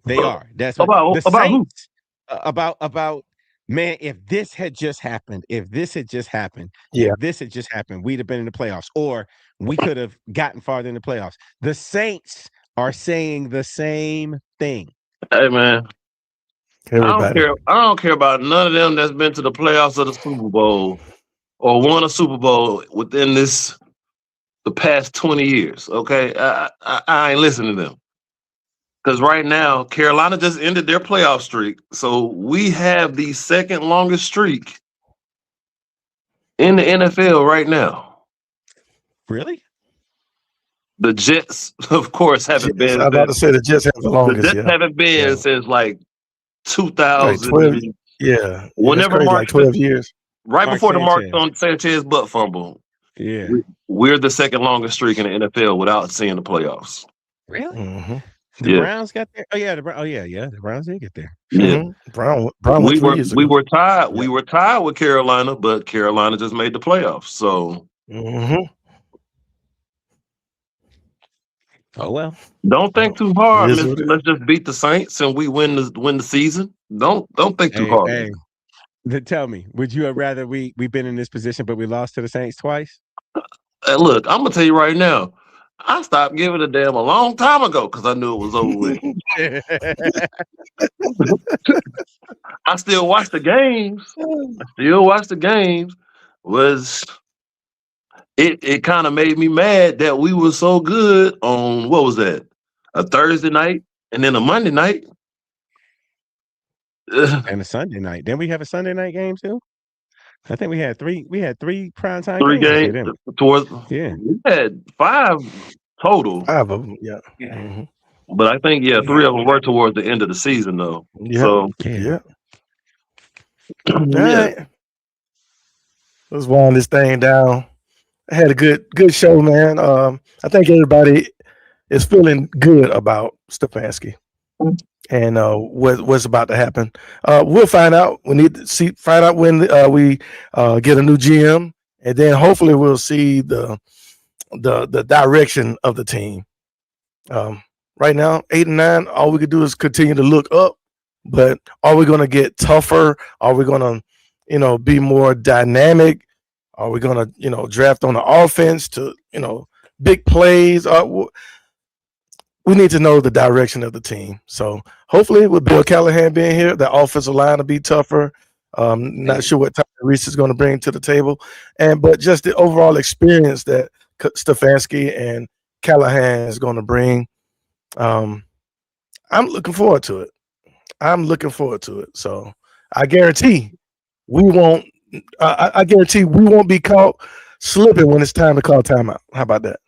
They are. That's what About the who? Saints about man. If this had just happened, Yeah. if this had just happened, we'd have been in the playoffs, or we could have gotten farther in the playoffs. The Saints are saying the same thing. Hey, man. Everybody. I don't care about none of them that's been to the playoffs of the Super Bowl or won a Super Bowl within the past 20 years. Okay, I ain't listening to them because right now Carolina just ended their playoff streak, so we have the second longest streak in the NFL right now. Really? The Jets, of course, haven't been. I'm about to say the Jets have the longest. The Jets haven't been since like 2000. Like 12, yeah. Whenever crazy, Mark, like 12 years. Right Mark before the Sanchez. Mark Sanchez butt fumble. Yeah. We're the second longest streak in the NFL without seeing the playoffs. Really? Mm-hmm. The Browns got there. Oh yeah, the Browns did get there. Yeah, Brown we went 3 years ago. were tied. Yeah. We were tied with Carolina, but Carolina just made the playoffs. So oh well. don't think too hard. It is what it is. Let's just beat the Saints and we win the season. Don't think too hard. Hey, then tell me, would you have rather we been in this position but we lost to the Saints twice? Hey, look, I'm gonna tell you right now. I stopped giving a damn a long time ago because I knew it was over with. I still watch the games. It kind of made me mad that we were so good on what was that? A Thursday night and then a Monday night. And a Sunday night. Then we have a Sunday night game too. I think we had three primetime games towards. Yeah, we had 5 total. 5 of them. Yeah. Mm-hmm. But I think 3 of them were towards the end of the season though. Yeah. So yeah. All right. Let's wind this thing down. I had a good show, man. I think everybody is feeling good about Stefanski and what's about to happen. We'll find out. We need to find out when we get a new GM, and then hopefully we'll see the direction of the team. Right now, 8 and 9, all we could do is continue to look up. But are we going to get tougher? Are we going to, be more dynamic? Are we going to, draft on the offense to, big plays? We need to know the direction of the team. So hopefully with Bill Callahan being here, the offensive line will be tougher. Not sure what Tyler Reese is going to bring to the table. But just the overall experience that Stefanski and Callahan is going to bring. I'm looking forward to it. So I guarantee we won't. I guarantee we won't be caught slipping when it's time to call timeout. How about that?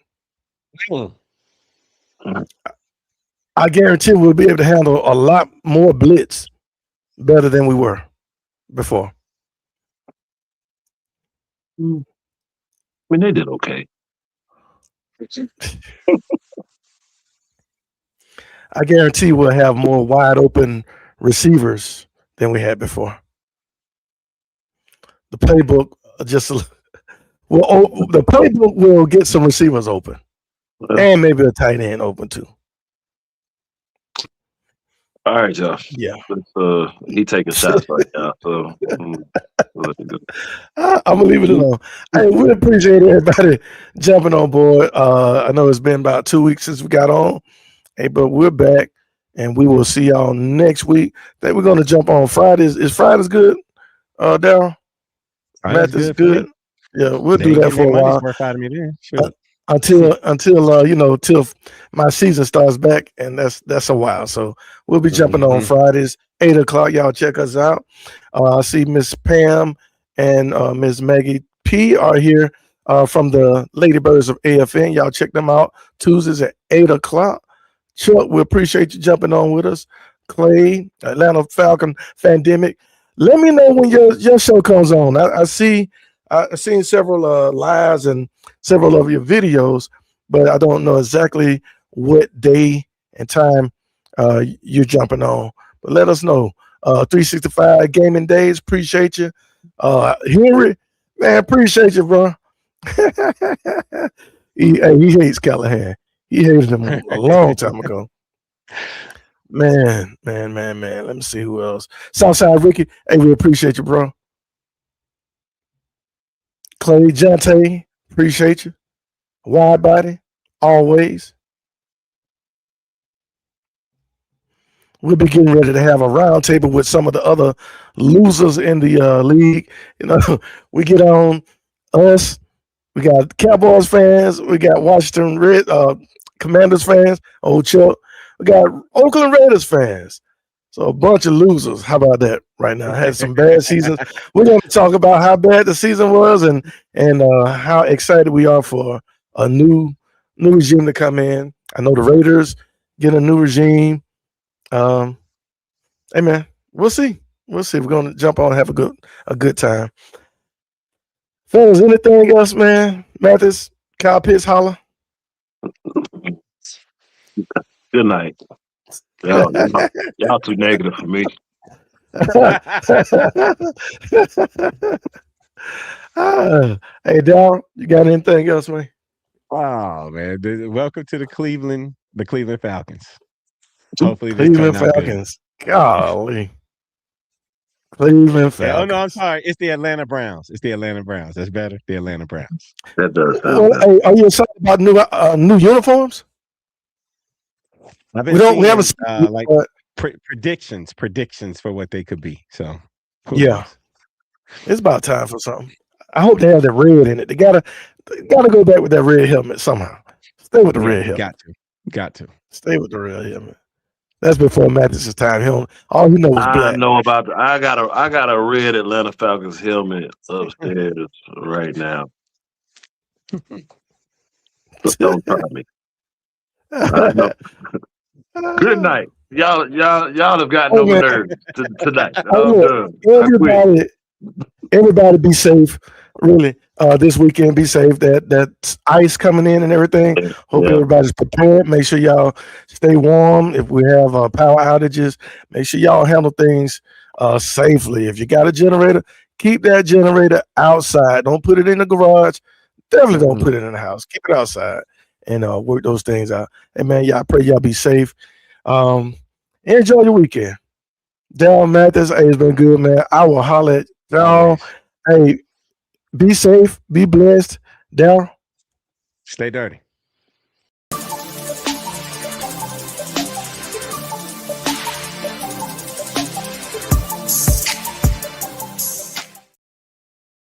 I guarantee we'll be able to handle a lot more blitz better than we were before. I mean, they did okay. I guarantee we'll have more wide open receivers than we had before. The playbook will get some receivers open, and maybe a tight end open too. All right, Josh. Yeah. He taking shots right now. So I'm gonna leave it alone. We appreciate everybody jumping on board. I know it's been about 2 weeks since we got on. Hey, but we're back, and we will see y'all next week. I think we're gonna jump on Fridays. Is Fridays good, Daryl? Math is good. Yeah, we'll do that for a while. Sure. until till my season starts back, and that's a while. So we'll be jumping on Fridays, 8 o'clock. Y'all check us out. I see Miss Pam and Miss Maggie P are here from the Ladybirds of AFN. Y'all check them out Tuesdays at 8 o'clock. Chuck, we appreciate you jumping on with us. Clay, Atlanta Falcon Fandemic. Let me know when your show comes on. I've seen several lives and several of your videos, but I don't know exactly what day and time you're jumping on. But let us know. 365 Gaming Days, appreciate you. Henry, man, appreciate you, bro. He hates Callahan. He hated him a long time ago. Man. Let me see who else. Southside Ricky, hey, we appreciate you, bro. Clay Jante, appreciate you. Wide body, always. We'll be getting ready to have a roundtable with some of the other losers in the league. You know, we get on us. We got Cowboys fans. We got Washington Commanders fans. Old Chuck. We got Oakland Raiders fans. So a bunch of losers. How about that right now? Had some bad seasons. We're going to talk about how bad the season was and how excited we are for a new regime to come in. I know the Raiders get a new regime. Hey man, we'll see. We're going to jump on and have a good time. Fellas, anything else, man? Mathis, Kyle Pitts, holla. Good night. Y'all too negative for me. Hey, Darryl, you got anything else, man? Oh man, welcome to the Cleveland Falcons. Hopefully, Cleveland Falcons. Golly. Cleveland Falcons. Yeah, oh no, I'm sorry. It's the Atlanta Browns. That's better. The Atlanta Browns. That does sound better. Hey, are you excited about new uniforms? We haven't seen like predictions for what they could be. So yeah, it's about time for something. I hope they have the red in it. They gotta go back with that red helmet somehow. Stay with the red helmet. Got to stay with the red helmet. That's before Mathis's time. All he knows is black. I know about. I got a red Atlanta Falcons helmet upstairs right now. So don't try me. Good night. Y'all have got no nerves tonight. Everybody be safe. Really, this weekend, be safe. That ice coming in and everything. Hope everybody's prepared. Make sure y'all stay warm. If we have power outages, make sure y'all handle things safely. If you got a generator, keep that generator outside. Don't put it in the garage. Definitely don't put it in the house. Keep it outside and work those things out. And man, y'all pray y'all be safe. Enjoy your weekend. Darryl Mathis, hey, it's been good, man. I will holler at y'all. Hey, be safe, be blessed. Darryl, stay dirty.